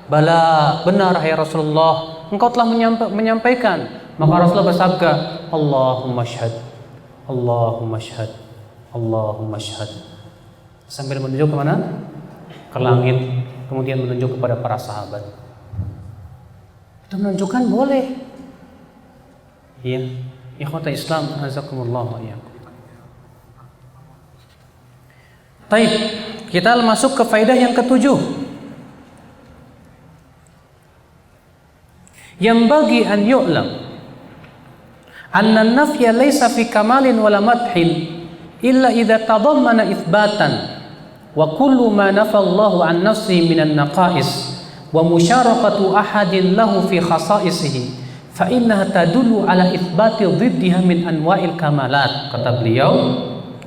B: Bala, benar ya Rasulullah, engkau telah menyampaikan. Maka Rasulullah bersabda, Allahumma syhad, Allahumma syhad, Allahumma syhad. Sambil menunjuk kemana? Ke langit. Kemudian menunjuk kepada para sahabat. Itu menunjukkan boleh. Iya, ikhwata Islam, azakumullah ya. Baik, kita masuk ke faedah yang ketujuh. Yang bagi an yu'lam anna an-nafya laysa fi kamalin wala madhin illa idza tadammana itsbatan wa kullu ma nafallahu an nafsihi minan naqais wa musyarakatu ahadin lahu fi khasa'isihi fa innaha tadullu ala itsbati dhiddiha min anwa'il kamalat, kata beliau.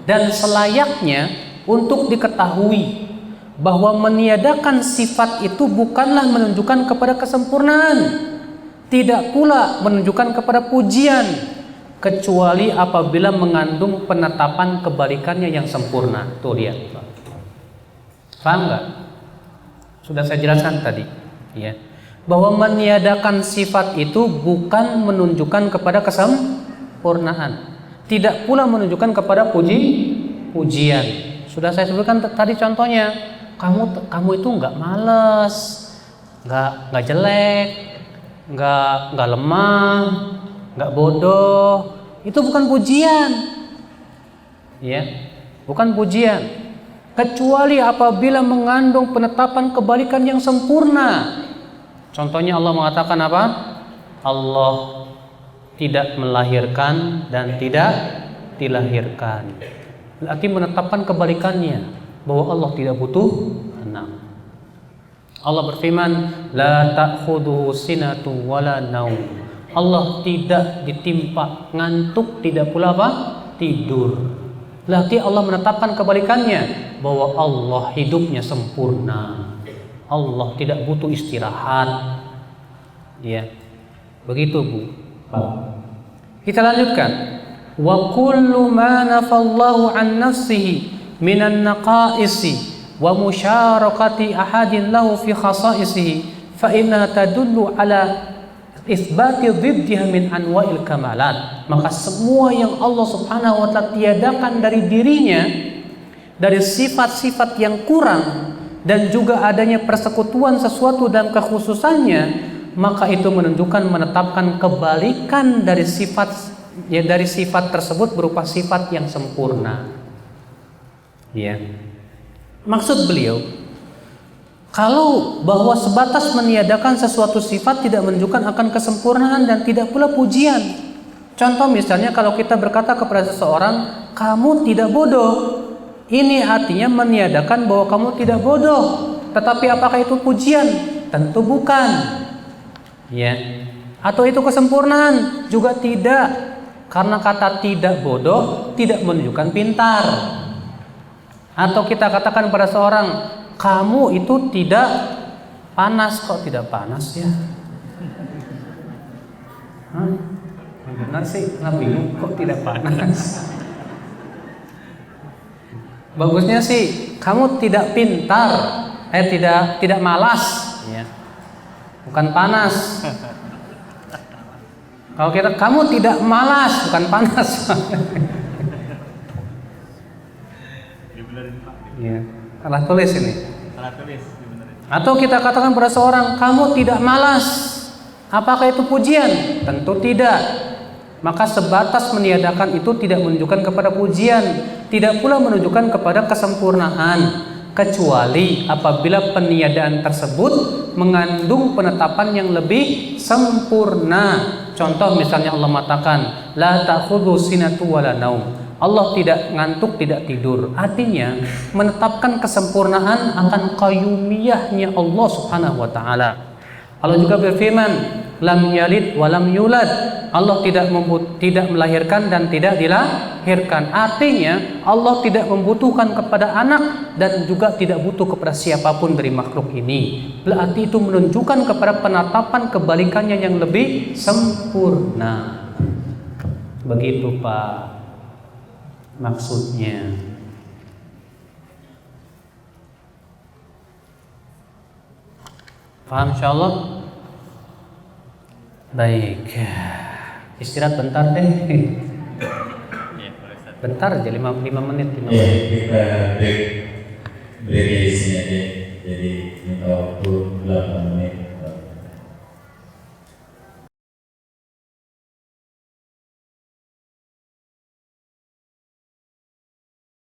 B: Dan selayaknya untuk diketahui bahwa meniadakan sifat itu bukanlah menunjukkan kepada kesempurnaan, tidak pula menunjukkan kepada pujian, kecuali apabila mengandung penetapan kebalikannya yang sempurna. Tuh lihat, paham nggak? Sudah saya jelaskan tadi, ya, bahwa meniadakan sifat itu bukan menunjukkan kepada kesempurnaan, tidak pula menunjukkan kepada pujian. Sudah saya sebutkan tadi contohnya, kamu itu nggak malas, nggak jelek, nggak lemah, nggak bodoh. Itu bukan pujian, ya, bukan pujian. Kecuali apabila mengandung penetapan kebalikan yang sempurna. Contohnya Allah mengatakan apa? Allah tidak melahirkan dan tidak dilahirkan. Berarti menetapkan kebalikannya, bahwa Allah tidak butuh anak. Allah berfirman, la ta'khudhuhu sinatun wala naum. Allah tidak ditimpa ngantuk, tidak pula apa? Tidur. Berarti Allah menetapkan kebalikannya, bahwa Allah hidupnya sempurna. Allah tidak butuh istirahat. Ya. Begitu, Bu. Kita lanjutkan. Wa kullu ma nafallahu an nafsihi minan naqaisi wa musyarakati ahadin lahu fi khasa'isihi fa inna tadullu ala itsbati dhiddiha min anwa'il kamalat. Maka semua yang Allah Subhanahu wa taala tiadakan dari dirinya, dari sifat-sifat yang kurang dan juga adanya persekutuan sesuatu dalam kekhususannya, maka itu menunjukkan menetapkan kebalikan dari sifat, ya, dari sifat tersebut berupa sifat yang sempurna. Ya. Maksud beliau, kalau bahwa sebatas meniadakan sesuatu sifat tidak menunjukkan akan kesempurnaan dan tidak pula pujian. Contoh misalnya kalau kita berkata kepada seseorang, kamu tidak bodoh, ini artinya meniadakan bahwa kamu tidak bodoh. Tetapi apakah itu pujian? Tentu bukan. Ya. Atau itu kesempurnaan? Juga tidak. Karena kata tidak bodoh tidak menunjukkan pintar. Atau kita katakan pada seorang, kamu itu tidak panas. Kok tidak panas ya? Benar sih, nggak bingung kok tidak panas. Bagusnya sih kamu tidak pintar, tidak malas, ya. Bukan panas. Kalau kita kamu tidak malas, bukan panas. Ya, salah tulis ini. Salah tulis. Atau kita katakan pada seorang, kamu tidak malas. Apakah itu pujian? Tentu tidak. Maka sebatas meniadakan itu tidak menunjukkan kepada pujian, tidak pula menunjukkan kepada kesempurnaan, kecuali apabila peniadaan tersebut mengandung penetapan yang lebih sempurna. Contoh misalnya Allah mengatakan, la ta'khudhu sinatu wala naum. Allah tidak ngantuk, tidak tidur. Artinya menetapkan kesempurnaan akan qayyumiyahnya Allah Subhanahu wa taala. Allah juga berfirman, lam yalid wa lam yulad. Allah tidak melahirkan dan tidak dilahirkan. Artinya Allah tidak membutuhkan kepada anak dan juga tidak butuh kepada siapapun dari makhluk ini. Berarti itu menunjukkan kepada penetapan kebalikannya yang lebih sempurna. Begitu Pak maksudnya. Paham insyaallah? Baik. Istirahat bentar deh. Bentar aja 5 menit.
A: Iya, kita break isinya deh. Jadi minta waktu